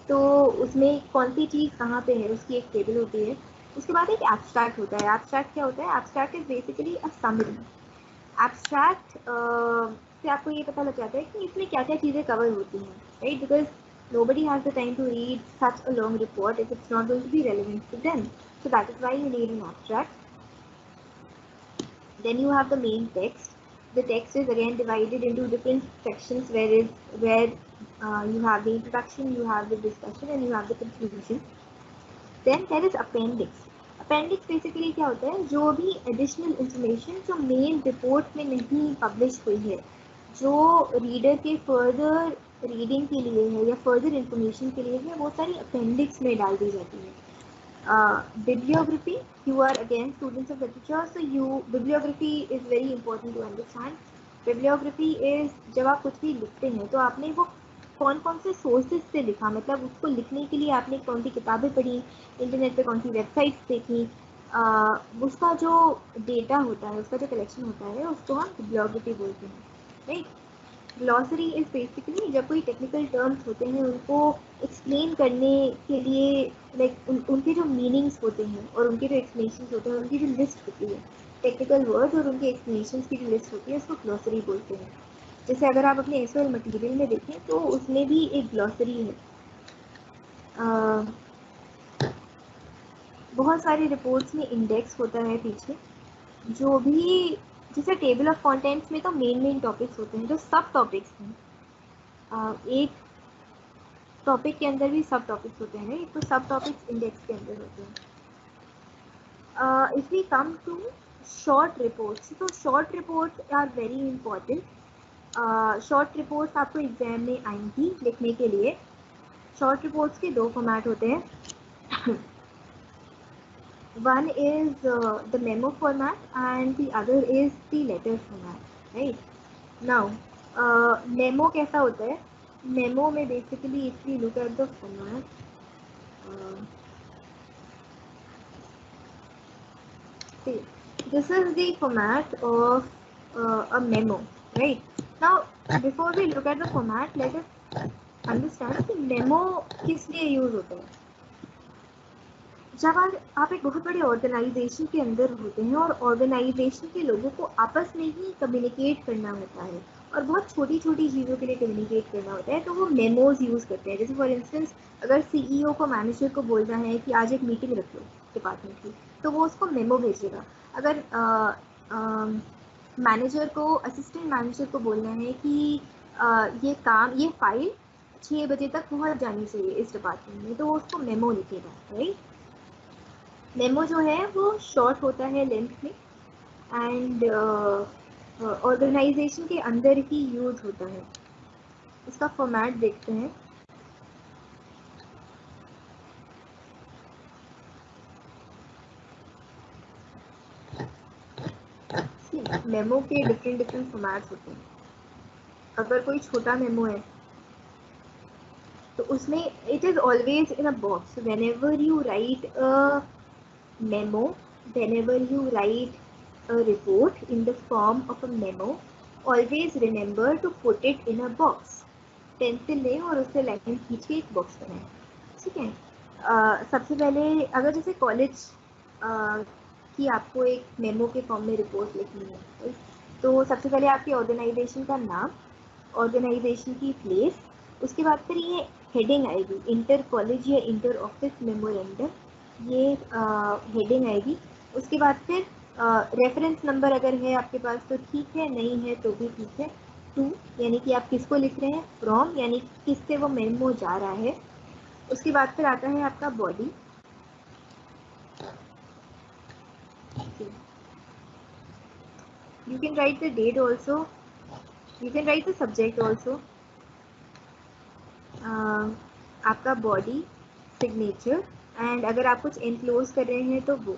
तो उसमें कौन सी चीज़ कहाँ पे है उसकी एक टेबल होती है। उसके बाद एक एब्स्ट्रैक्ट होता है। एब्स्ट्रैक्ट क्या होता है? Abstract is basically a summary. Abstract से आपको ये पता लग जाता है कि इसमें क्या क्या चीज़ें कवर होती हैं, right? Because nobody has the time to read such a long report if it's not going to be relevant to them. So that is why you need an abstract. Then you have the main text. The text is again divided into different sections where you have the introduction, you have the discussion and you have the conclusion. Then there is appendix. Appendix basically क्या होता है? जो भी additional information जो main report में नहीं publish हुई है, जो reader के further reading के लिए है या further information के लिए है, वो सारी appendix में डाल दी जाती है। Bibliography, you are again students of literature, so bibliography is very important to understand. Bibliography is जब आप कुछ भी लिखते हैं तो आपने वो कौन कौन से सोर्सेज से लिखा, मतलब उसको लिखने के लिए आपने कौन सी किताबें पढ़ी, इंटरनेट पे कौन सी वेबसाइट्स देखी, उसका जो डेटा होता है, उसका जो कलेक्शन होता है, उसको हम बिब्लियोग्राफी बोलते हैं, राइट। ग्लॉसरी इज बेसिकली जब कोई टेक्निकल टर्म्स होते हैं उनको एक्सप्लेन करने के लिए, लाइक उनके जो मीनिंग्स होते हैं और उनके जो एक्सप्लेनेशन होते हैं, उनकी जो लिस्ट होती है, टेक्निकल वर्ड्स और उनके एक्सप्लेनेशन की जो लिस्ट होती है, उसको ग्लॉसरी बोलते हैं। जैसे अगर आप अपने एसओएल मटेरियल में देखें तो उसमें भी एक ग्लॉसरी है। बहुत सारी रिपोर्ट्स में इंडेक्स होता है पीछे, जो भी, जैसे टेबल ऑफ कंटेंट्स में तो मेन टॉपिक्स होते हैं, जो सब टॉपिक्स हैं, एक टॉपिक के अंदर भी सब टॉपिक्स होते हैं, तो सब टॉपिक्स इंडेक्स के अंदर होते हैं। If we come to short reports, तो short reports are very important. Short reports आपको एग्जाम में आएंगी लिखने के लिए। शॉर्ट रिपोर्ट्स के दो फॉर्मेट होते हैं। One is the memo format and the other is the letter format, right? Now, memo कैसा होता है? Memo में basically if we look at the format, see, this is the format of a memo, right? Now, before we look at the format, let us understand कि memo किस लिए use होता है। जब आप एक बहुत बड़े ऑर्गेनाइजेशन के अंदर होते हैं और ऑर्गेनाइजेशन के लोगों को आपस में ही कम्युनिकेट करना होता है और बहुत छोटी छोटी चीज़ों के लिए कम्युनिकेट करना होता है, तो वो मेमोज यूज़ करते हैं। जैसे फॉर इंस्टेंस अगर सीईओ को मैनेजर को बोलना है कि आज एक मीटिंग रख लो डिपार्टमेंट की, तो वो उसको मेमो भेजेगा। अगर मैनेजर को असिस्टेंट मैनेजर को बोलना है कि ये फाइल 6 बजे तक पहुंच जानी चाहिए इस डिपार्टमेंट में, तो वो उसको मेमो लिखेगा, राइट। मेमो जो है वो शॉर्ट होता है लेंथ में एंड ऑर्गेनाइजेशन के अंदर ही यूज होता है। इसका फॉर्मेट देखते हैं। मेमो के डिफरेंट फॉर्मेट्स होते हैं। अगर कोई छोटा मेमो है तो उसमें it is always in a box. Whenever you right a memo, whenever you write a report in the form of a memo, always remember to put it in a box. Pencil लें और उससे line खींच के एक box बनाएं, ठीक है। सबसे पहले अगर जैसे कॉलेज की आपको एक मेमो के फॉर्म में रिपोर्ट लिखनी है, तो सबसे पहले आपकी ऑर्गेनाइजेशन का नाम, ऑर्गेनाइजेशन की प्लेस, उसके बाद फिर ये हेडिंग आएगी, इंटर कॉलेज या इंटर ऑफिस मेमोरेंडम, ये हेडिंग आएगी। उसके बाद फिर रेफरेंस नंबर अगर है आपके पास तो ठीक है, नहीं है तो भी ठीक है। टू यानी कि आप किसको लिख रहे हैं, फ्रॉम यानी किससे वो मेमो जा रहा है। उसके बाद फिर आता है आपका body, you can write the date also, you can write the subject also. आपका बॉडी, सिग्नेचर एंड अगर आप कुछ एनक्लोज कर रहे हैं तो वो।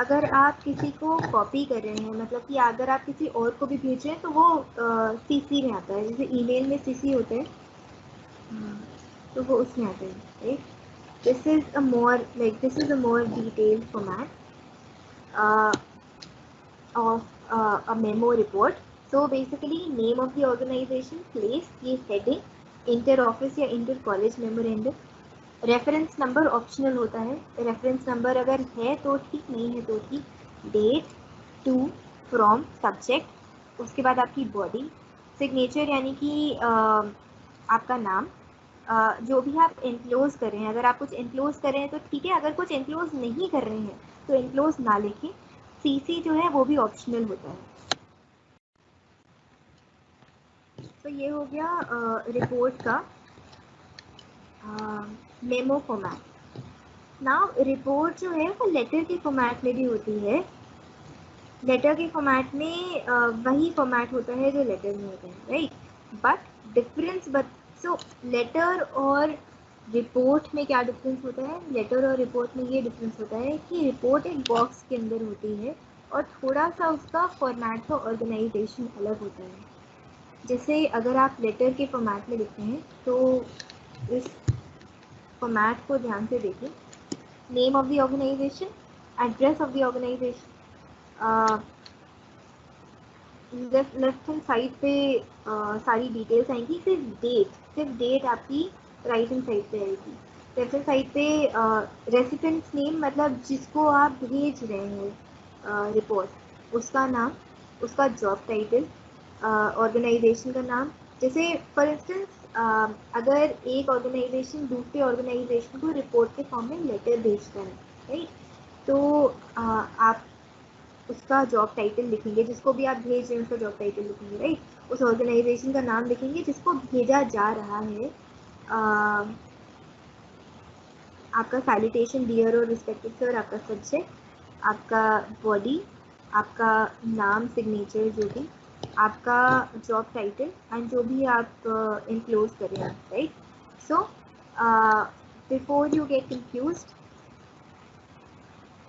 अगर आप किसी को कॉपी कर रहे हैं, मतलब कि अगर आप किसी और को भी भेज रहे हैं तो वो सीसी में आता है। जैसे ईमेल में सीसी होते हैं, तो वो उसमें आता है, right. This is a more detailed format of a memo report. So basically name of the organization, place, ये heading, inter office या inter college memorandum, reference number optional होता है। रेफरेंस नंबर अगर है तो ठीक, नहीं है तो ठीक। डेट, टू, फ्रॉम, सब्जेक्ट, उसके बाद आपकी बॉडी, सिग्नेचर यानी कि आपका नाम, जो भी आप एनक्लोज कर रहे हैं। अगर आप कुछ एनक्लोज कर रहे हैं तो ठीक है, अगर कुछ एनक्लोज नहीं कर रहे हैं तो एनक्लोज ना लिखें। सीसी जो है वो भी ऑप्शनल होता है। तो ये हो गया रिपोर्ट का मेमो फॉर्मेट। नाउ रिपोर्ट जो है वो लेटर के फॉर्मेट में भी होती है। लेटर के फॉर्मेट में वही फॉर्मेट होता है जो लेटर में होता है, right. But difference, so letter और रिपोर्ट में क्या डिफरेंस होता है, लेटर और रिपोर्ट में ये डिफरेंस होता है कि रिपोर्ट एक बॉक्स के अंदर होती है और थोड़ा सा उसका फॉर्मेट और ऑर्गेनाइजेशन अलग होता है। जैसे अगर आप लेटर के फॉर्मेट में लिखते हैं तो इस फॉर्मेट को ध्यान से देखें। Name of the organization, address of the organization, left hand side पे सारी डिटेल्स आएंगी, सिर्फ डेट आपकी राइट हैंड साइड पे आएगी। लेफ्ट हैंड साइड पे रेसिपेंट्स नेम, मतलब जिसको आप भेज रहे हैं रिपोर्ट, उसका नाम, उसका जॉब टाइटल, ऑर्गेनाइजेशन का नाम। जैसे फॉर इंस्टेंस अगर एक ऑर्गेनाइजेशन दूसरे ऑर्गेनाइजेशन को रिपोर्ट के फॉर्म में लेटर भेजता है, राइट, तो आप उसका जॉब टाइटल लिखेंगे, जिसको भी आप भेज रहे हैं उसका जॉब टाइटल लिखेंगे, राइट। उस ऑर्गेनाइजेशन का नाम लिखेंगे जिसको भेजा जा रहा है। आपका सैल्यूटेशन डियर और रिस्पेक्टेड सर, आपका सब्जेक्ट, आपका बॉडी, आपका नाम, सिग्नेचर जो भी, आपका जॉब टाइटल एंड जो भी आप इनक्लोज करें, right. So before you get confused,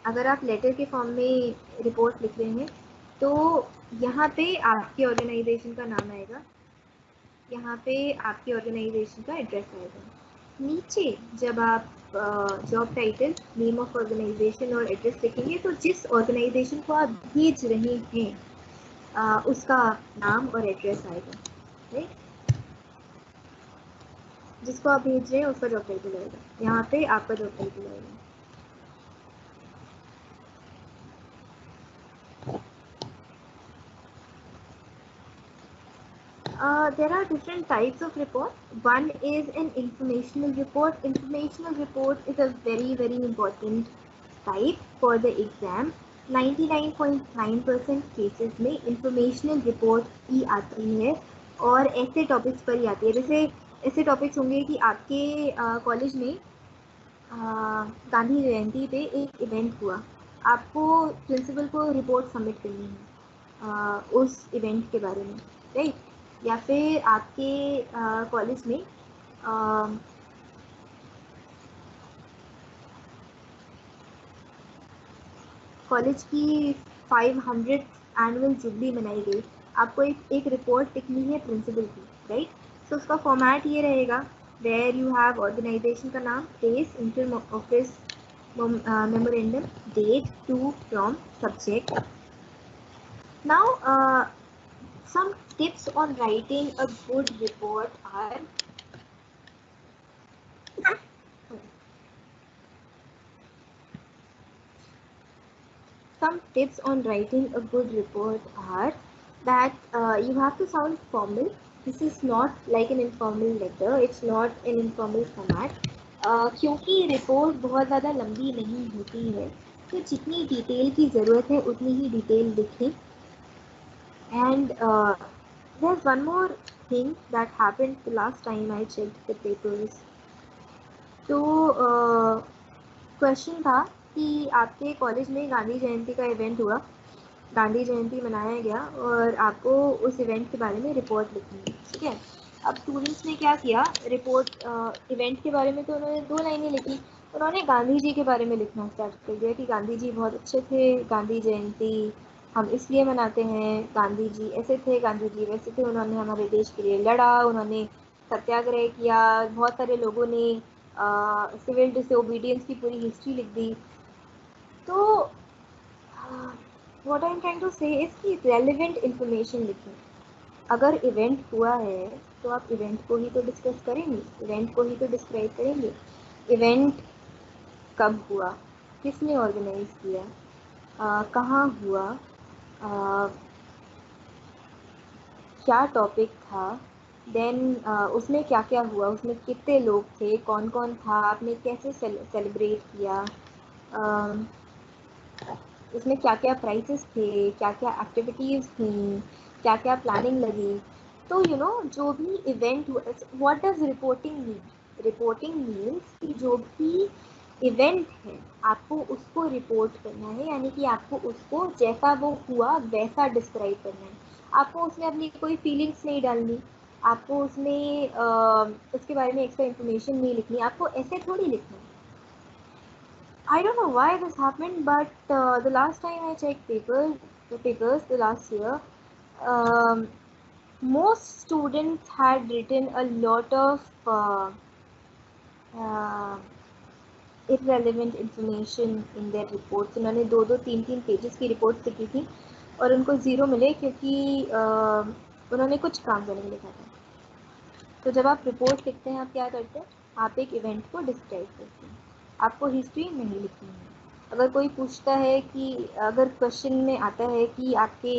अगर आप लेटर के फॉर्म में रिपोर्ट लिख रहे हैं तो यहाँ पे आपके ऑर्गेनाइजेशन का नाम आएगा, यहाँ पे आपके ऑर्गेनाइजेशन का एड्रेस आएगा। नीचे जब आप job title, name of organization और एड्रेस लिखेंगे तो जिस ऑर्गेनाइजेशन को आप भेज रहे हैं उसका नाम और एड्रेस आएगा, राइट। जिसको आप भेज रहे हैं उसका जॉब टाइटल आएगा, यहाँ पे आपका जॉब टाइटल आएगा। There are different types of report. One is an informational report. Informational report is a very, very important type for the exam. 99.9% cases में informational report ही आती है और ऐसे टॉपिक्स पर ही आती है। जैसे ऐसे टॉपिक्स होंगे कि आपके कॉलेज में गांधी जयंती पे एक इवेंट हुआ, आपको प्रिंसिपल को रिपोर्ट सबमिट करनी है उस इवेंट के बारे में, राइट। या फिर आपके कॉलेज में कॉलेज की 500 एनुअल जुबली मनाई गई, आपको एक रिपोर्ट लिखनी है प्रिंसिपल की, राइट। तो उसका फॉर्मेट ये रहेगा, वेयर यू हैव ऑर्गेनाइजेशन का नाम, place, inter office memorandum, date, to, from, subject. Now some tips on writing a good report are that you have to sound formal. This is not like an informal letter, it's not an informal format. क्योंकि report बहुत ज़्यादा लंबी नहीं होती है, तो जितनी detail की ज़रूरत है उतनी ही डिटेल लिखें। And there's one more thing that happened the last time I checked the papers. तो क्वेश्चन था कि आपके कॉलेज में गांधी जयंती का इवेंट हुआ, गांधी जयंती मनाया गया और आपको उस इवेंट के बारे में रिपोर्ट लिखनी है, ठीक है। अब स्टूडेंट्स ने क्या किया, रिपोर्ट इवेंट के बारे में तो उन्होंने 2 लाइनें लिखी, उन्होंने गांधी जी के बारे में लिखना स्टार्ट कर दिया कि गांधी जी बहुत अच्छे थे, गांधी जयंती हम इसलिए मनाते हैं, गांधी जी ऐसे थे, गांधी जी वैसे थे, उन्होंने हमारे देश के लिए लड़ा, उन्होंने सत्याग्रह किया, बहुत सारे लोगों ने सिविल डिसोबीडियंस की पूरी हिस्ट्री लिख दी। तो what I am trying to say is कि रेलेवेंट इन्फॉर्मेशन लिखें। अगर इवेंट हुआ है तो आप इवेंट को ही तो डिस्कस करेंगे, इवेंट को ही तो डिस्क्राइब करेंगे। इवेंट कब हुआ, किसने ऑर्गेनाइज किया, कहाँ हुआ, क्या टॉपिक था, देन उसमें क्या क्या हुआ, उसमें कितने लोग थे, कौन कौन था, आपने कैसे सेलिब्रेट किया, उसमें क्या क्या प्राइसेस थे, क्या क्या एक्टिविटीज़ थी, क्या क्या प्लानिंग लगी। तो यू नो जो भी इवेंट हुआ, what does reporting mean, reporting means कि जो भी इवेंट है आपको उसको रिपोर्ट करना है, यानी कि आपको उसको जैसा वो हुआ वैसा डिस्क्राइब करना है। आपको उसमें अपनी कोई फीलिंग्स नहीं डालनी, आपको उसमें उसके बारे में एक्स्ट्रा इन्फॉर्मेशन नहीं लिखनी, आपको ऐसे थोड़ी लिखना है। I don't know why this happened, but the last time I checked papers the last year, um, most students had written a lot of uh, irrelevant information in their reports. उन्होंने दो दो तीन तीन पेजेस की reports लिखी थी और उनको ज़ीरो मिले क्योंकि उन्होंने कुछ काम करने लिखा था। तो जब आप रिपोर्ट लिखते हैं आप क्या करते हैं, आप एक इवेंट को डिस्क्राइब करते हैं, आपको हिस्ट्री नहीं लिखनी है। अगर कोई पूछता है कि अगर क्वेश्चन में आता है कि आपके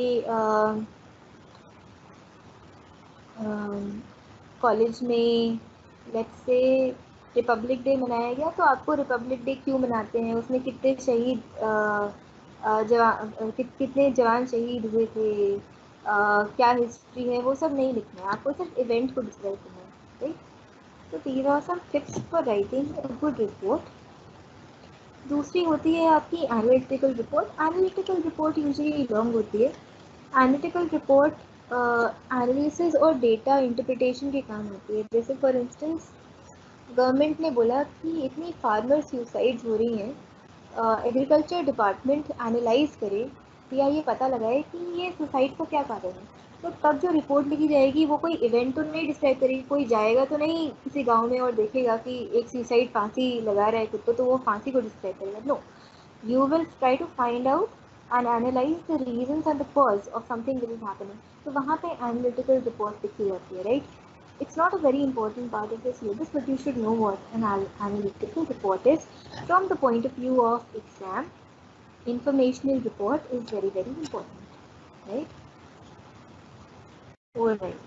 कॉलेज में लेट्स से रिपब्लिक डे मनाया गया, तो आपको रिपब्लिक डे क्यों मनाते हैं, उसमें कितने शहीद कितने जवान शहीद हुए थे, क्या हिस्ट्री है, वो सब नहीं लिखना है, आपको सिर्फ इवेंट को डिस्क्राइब करना है, राइट। तो these are some tips for writing a good report. दूसरी होती है आपकी analytical report. Analytical report usually long होती है। एनालिटिकल रिपोर्ट एनालिसिस और डेटा इंटरप्रिटेशन के काम होती है। जैसे फॉर इंस्टेंस गवर्नमेंट ने बोला कि इतनी फार्मर सुसाइड्स हो रही हैं, एग्रीकल्चर डिपार्टमेंट एनालाइज करे या ये पता लगाए कि ये सुसाइड का क्या कारण है। तो तब जो रिपोर्ट लिखी जाएगी वो कोई इवेंट तो नहीं डिस्क्राइब करेगी, कोई जाएगा तो नहीं किसी गांव में और देखेगा कि एक सुसाइड फांसी लगा रहा है खुद को, तो वो फांसी को डिस्क्राइब करेगा। No, you will try to find out and analyze the reasons and the cause of something that is happening. तो वहाँ पे analytical report लिखी जाती है, right? It's not a very important part of the syllabus, but you should know what an analytical report is. From the point of view of exam, informational report is very, very important, right? All right.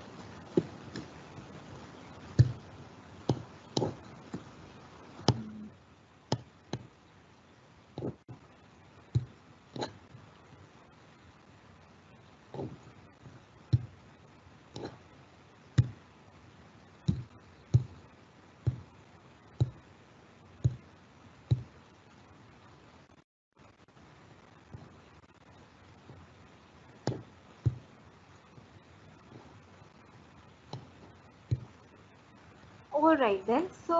All right then. So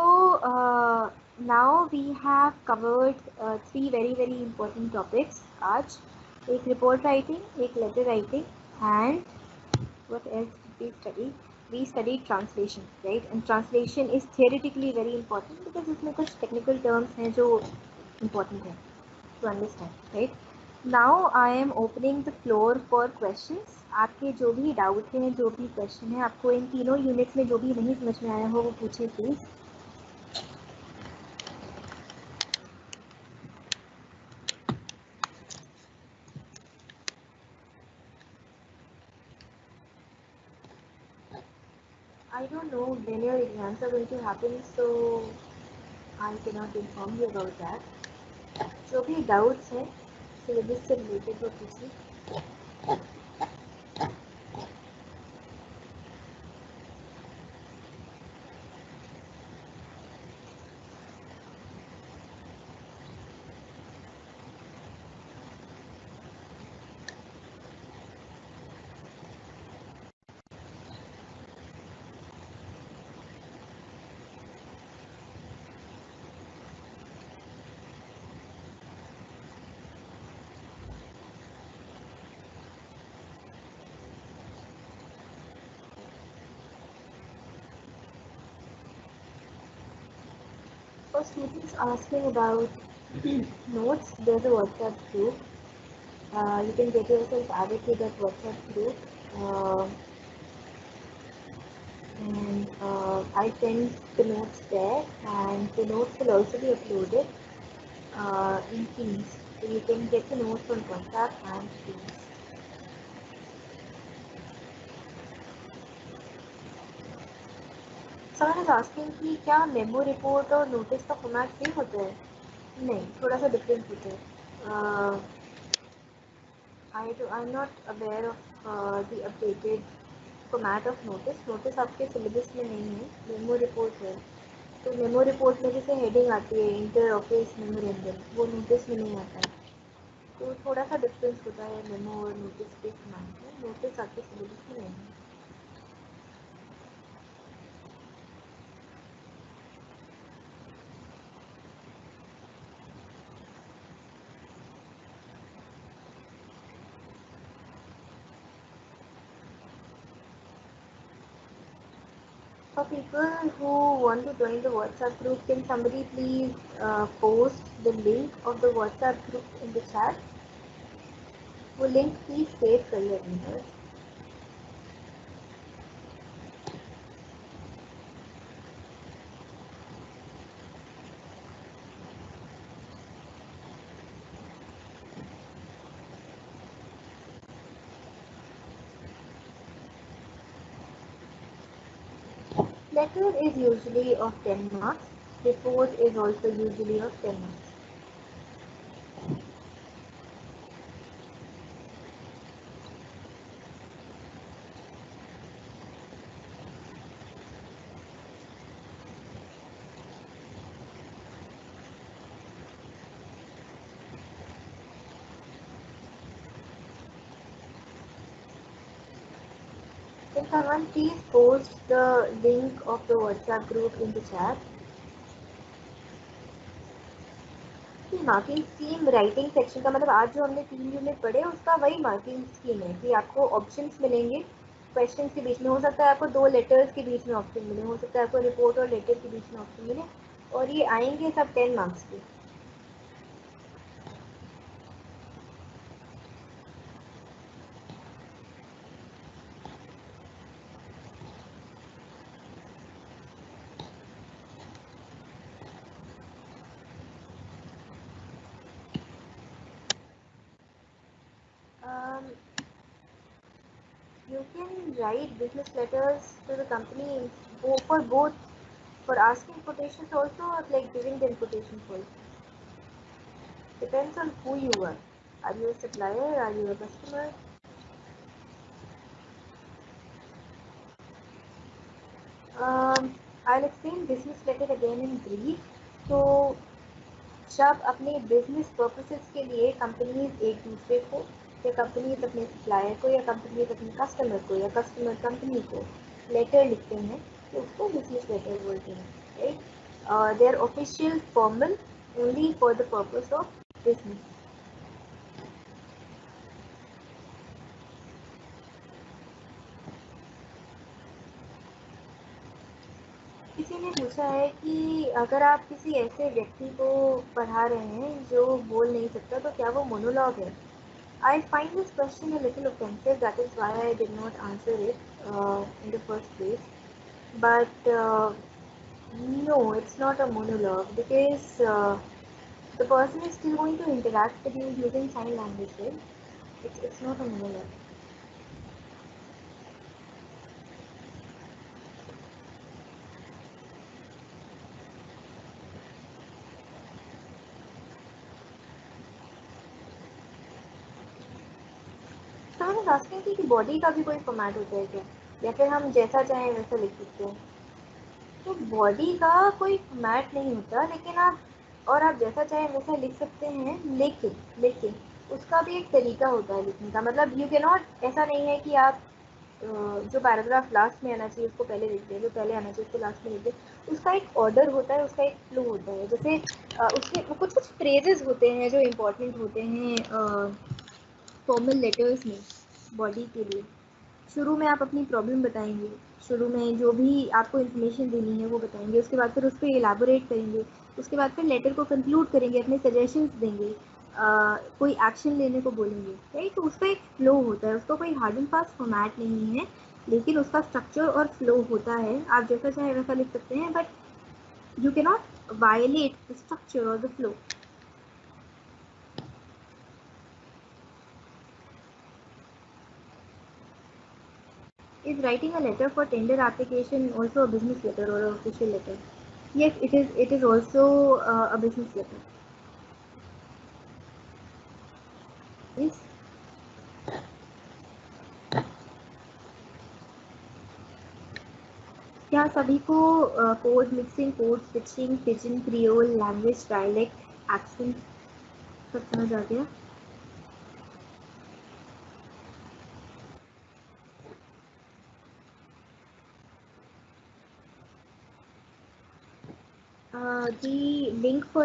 now we have covered three very very important topics. आज एक report writing, एक letter writing, and what else did we study? We studied translation, right? And translation is theoretically very important because इसमें कुछ technical terms हैं जो important हैं to understand, right? Now I am opening the floor for questions. आपके जो भी doubt हैं, जो भी क्वेश्चन है, आपको इन तीनों यूनिट्स में जो भी नहीं समझ में आया हो वो पूछिए please. I don't know when your exams are going to happen, so I cannot inform you about that. जो भी डाउट्स हैं सिलेबस से रिलेटेड वो पूछिए। For students asking about notes, there's a WhatsApp group. You can get yourself added to that WhatsApp group. And I send the notes there, and the notes will also be uploaded in Teams. So you can get the notes on WhatsApp and Teams. Someone is asking कि क्या memo report और notice का format same होता है? नहीं, थोड़ा सा different होता है। I'm not aware of the updated format of notice. Notice आपके सिलेबस में नहीं है, मेमो रिपोर्ट है। तो मेमो रिपोर्ट में जैसे हेडिंग आती है इंटर ऑफिस मेमोरेंडम, वो नोटिस में नहीं आता है। तो थोड़ा सा डिफरेंस होता है मेमो और नोटिस के फॉर्मेट में। नोटिस आपके सिलेबस में नहीं है। For people who want to join the WhatsApp group, can somebody please post the link of the WhatsApp group in the chat? वो link please save करिए अपने पास. Letter is usually of 10 marks. Report is also usually of 10 marks. Can someone please post the link of the WhatsApp group in the chat? Marking scheme writing section का मतलब आज जो हमने 3 unit पढ़े उसका वही मार्किंग स्कीम है कि आपको ऑप्शंस मिलेंगे क्वेश्चंस के बीच में. हो सकता है आपको 2 लेटर्स के बीच में ऑप्शन मिले, हो सकता है आपको रिपोर्ट और लेटर के बीच में ऑप्शन मिले, और ये आएंगे सब 10 मार्क्स के. You can write business letters to the company for both, for asking quotations also, or like giving them quotations also. Depends on who you are. Are you a supplier? Are you a customer? I'll explain business letter again in brief. तो जब अपने business purposes के लिए companies एक दूसरे को, या companies अपने सप्लायर को, या कंपनीज अपने कस्टमर को, या कस्टमर कंपनी को लेटर लिखते हैं तो उसको बिजनेस लेटर बोलते हैं, right. They are official formal only for the purpose of business. किसी ने पूछा है कि अगर आप किसी ऐसे व्यक्ति को पढ़ा रहे हैं जो बोल नहीं सकता तो क्या वो मोनोलॉग है? I find this question a little offensive. That is why I did not answer it in the first place. But no, it's not a monologue because the person is still going to interact with you using sign language, right? It's not a monologue. Someone is asking कि body का भी कोई format होता है क्या, या फिर हम जैसा चाहें वैसा लिख सकते हैं? तो बॉडी का कोई फॉर्मेट नहीं होता, लेकिन आप जैसा चाहें वैसा लिख सकते हैं, लेकिन उसका भी एक तरीका होता है लिखने का. मतलब यू कैन नॉट, ऐसा नहीं है कि आप जो पैराग्राफ लास्ट में आना चाहिए उसको पहले लिख दें, जो पहले आना चाहिए उसको लास्ट में लिख दें. उसका एक ऑर्डर होता है, उसका एक फ्लो होता है. जैसे उसके कुछ फ्रेजेस होते हैं जो इम्पोर्टेंट होते हैं फॉर्मल लेटर्स में बॉडी के लिए. शुरू में आप अपनी प्रॉब्लम बताएंगे, शुरू में जो भी आपको इन्फॉर्मेशन देनी है वो बताएंगे, उसके बाद फिर उस पर एलाबोरेट करेंगे, उसके बाद फिर लेटर को कंक्लूड करेंगे, अपने सजेशंस देंगे, कोई एक्शन लेने को बोलेंगे, राइट. तो उसका एक फ्लो होता है, उसका कोई हार्ड एंड फास्ट फॉर्मेट नहीं है, लेकिन उसका स्ट्रक्चर और फ्लो होता है. आप जैसा चाहे वैसा लिख सकते हैं, but you can not violate the structure और the flow. Is writing a letter for tender application also a business letter or an official letter? Yes, it is. It is also a business letter. Yes. क्या सभी को code mixing, code switching, pigeon, creole, language, dialect, accent सब समझ आ गया? The link for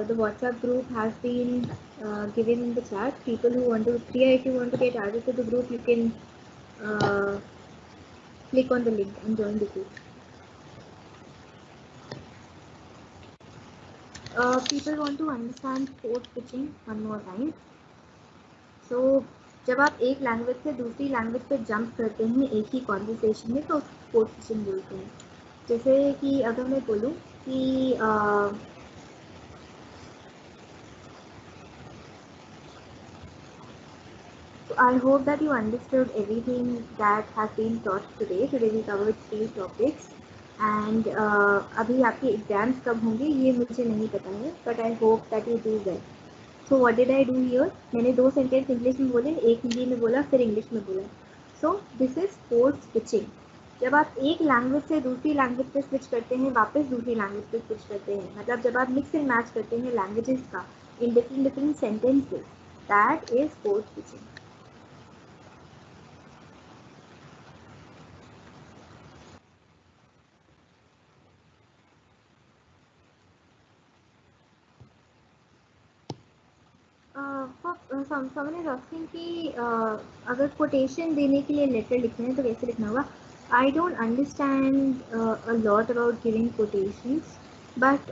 the WhatsApp group has been given in the chat. People who want to, Priya, if you want to get added to the group, you can click on the link and join the group. People want to understand code switching one more time. So जब आप एक language से दूसरी language पे jump करते हैं एक ही conversation में तो कोड स्विचिंग बोलते हैं. जैसे कि अगर मैं बोलूँ कि so I hope that you understood everything that has been taught today. Today we covered 3 topics and अभी आपके एग्जाम्स कब होंगे ये मुझे नहीं पता है, but I hope that you do well. So what did I do here? मैंने 2 सेंटेंस इंग्लिश में बोले, एक हिंदी में बोला, फिर इंग्लिश में बोला. So this is code switching. जब आप एक लैंग्वेज से दूसरी लैंग्वेज पे स्विच करते हैं, वापस दूसरी लैंग्वेज पे स्विच करते हैं, मतलब जब आप मिक्स एंड मैच करते हैं लैंग्वेजेस का in different sentences, that is code switching. someone is asking कि अगर कोटेशन देने के लिए लेटर लिखना है तो कैसे लिखना होगा. I don't understand a lot about giving quotations, but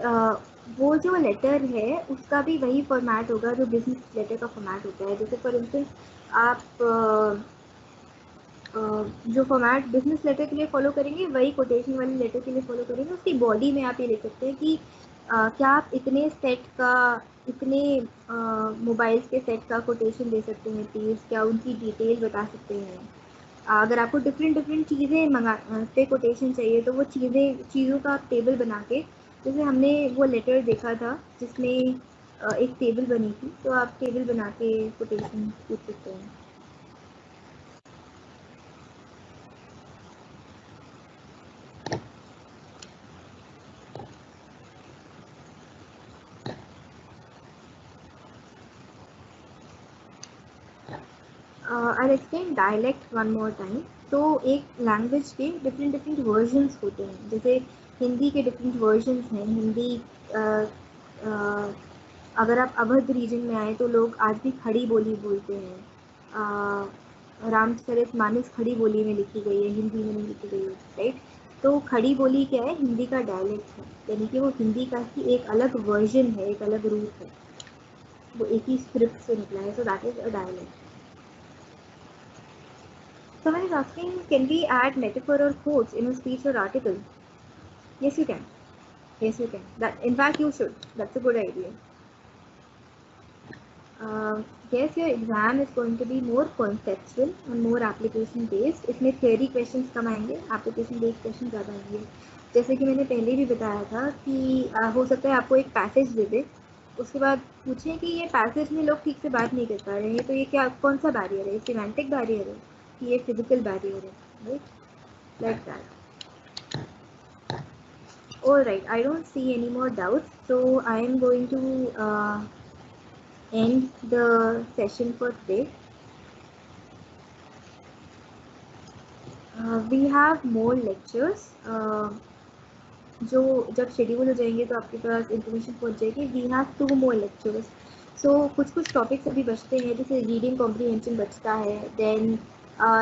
वो जो लेटर है उसका भी वही फॉर्मेट होगा जो बिजनेस लेटर का फॉर्मेट होता है. जैसे फॉर इंस्टेंस आप जो फॉर्मेट बिजनेस लेटर के लिए फॉलो करेंगे वही कोटेशन वाले लेटर के लिए फॉलो करेंगे. उसकी बॉडी में आप ये लिख सकते हैं कि क्या आप इतने सेट का, इतने मोबाइल्स के सेट का कोटेशन दे सकते हैं प्लीज़, क्या उनकी डिटेल बता सकते हैं. अगर आपको डिफरेंट चीज़ें पे कोटेशन चाहिए तो वो चीज़ों का आप टेबल बना के, जैसे हमने वो लेटर देखा था जिसमें एक टेबल बनी थी, तो आप टेबल बना के कोटेशन पूछ सकते हैं. I'll explain dialect one more time. तो एक लैंग्वेज के डिफरेंट वर्जन्स होते हैं. जैसे हिंदी के डिफरेंट वर्जन्स हैं. हिंदी अगर आप अवध रीजन में आए तो लोग आज भी खड़ी बोली बोलते हैं. रामचरितमानस खड़ी बोली में लिखी गई है, हिंदी में नहीं लिखी गई है, राइट. तो खड़ी बोली क्या है? हिंदी का डायलेक्ट है, यानी कि वो हिंदी का ही एक अलग वर्जन है, एक अलग रूप है, वो एक ही स्क्रिप्ट से निकला है. So that is a dialect. Someone is asking, can we add metaphor or quotes in a speech or article? Yes, you can. Yes, you can. That, in fact, you should. That's a good idea. Yes, your exam is going to be more conceptual and more application based. इसमें theory questions कम आएंगे, application based questions ज़्यादा आएंगे. जैसे कि मैंने पहले भी बताया था कि हो सकता है आपको एक पैसेज दे दे, उसके बाद पूछें कि ये पैसेज में लोग ठीक से बात नहीं कर पा रहे हैं, तो ये क्या, कौन सा बैरियर है? सिमेंटिक बैरियर है कि ये फिजिकल बैरियर है, right? Like that. Alright, I don't see any more doubts, so I am going to end the session for today. We have more lectures. जो जब शेड्यूल हो जाएंगे तो आपके पास इंफॉर्मेशन पहुंच जाएगी. We have 2 more lectures. So कुछ topics अभी बचते हैं, जैसे रीडिंग कॉम्प्रीहेंशन बचता है. Then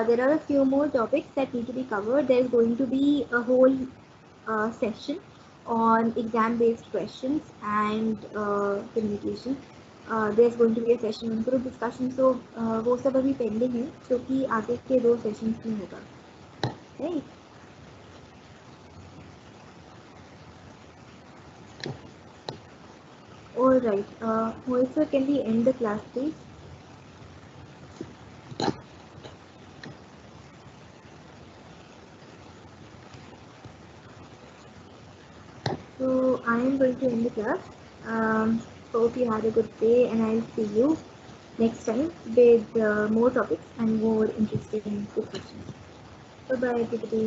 there are a few more topics that need to be covered. There is going to be a whole session on exam based questions and communication. There's going to be a session on group discussion. So वो सब अभी pending है जो कि आगे के 2 sessions में होगा, right? All right. Mohit sir, can we end the class, please? So I am going to end the class. Hope you had a good day, and I'll see you next time with more topics and more interesting discussions. Bye bye, everybody.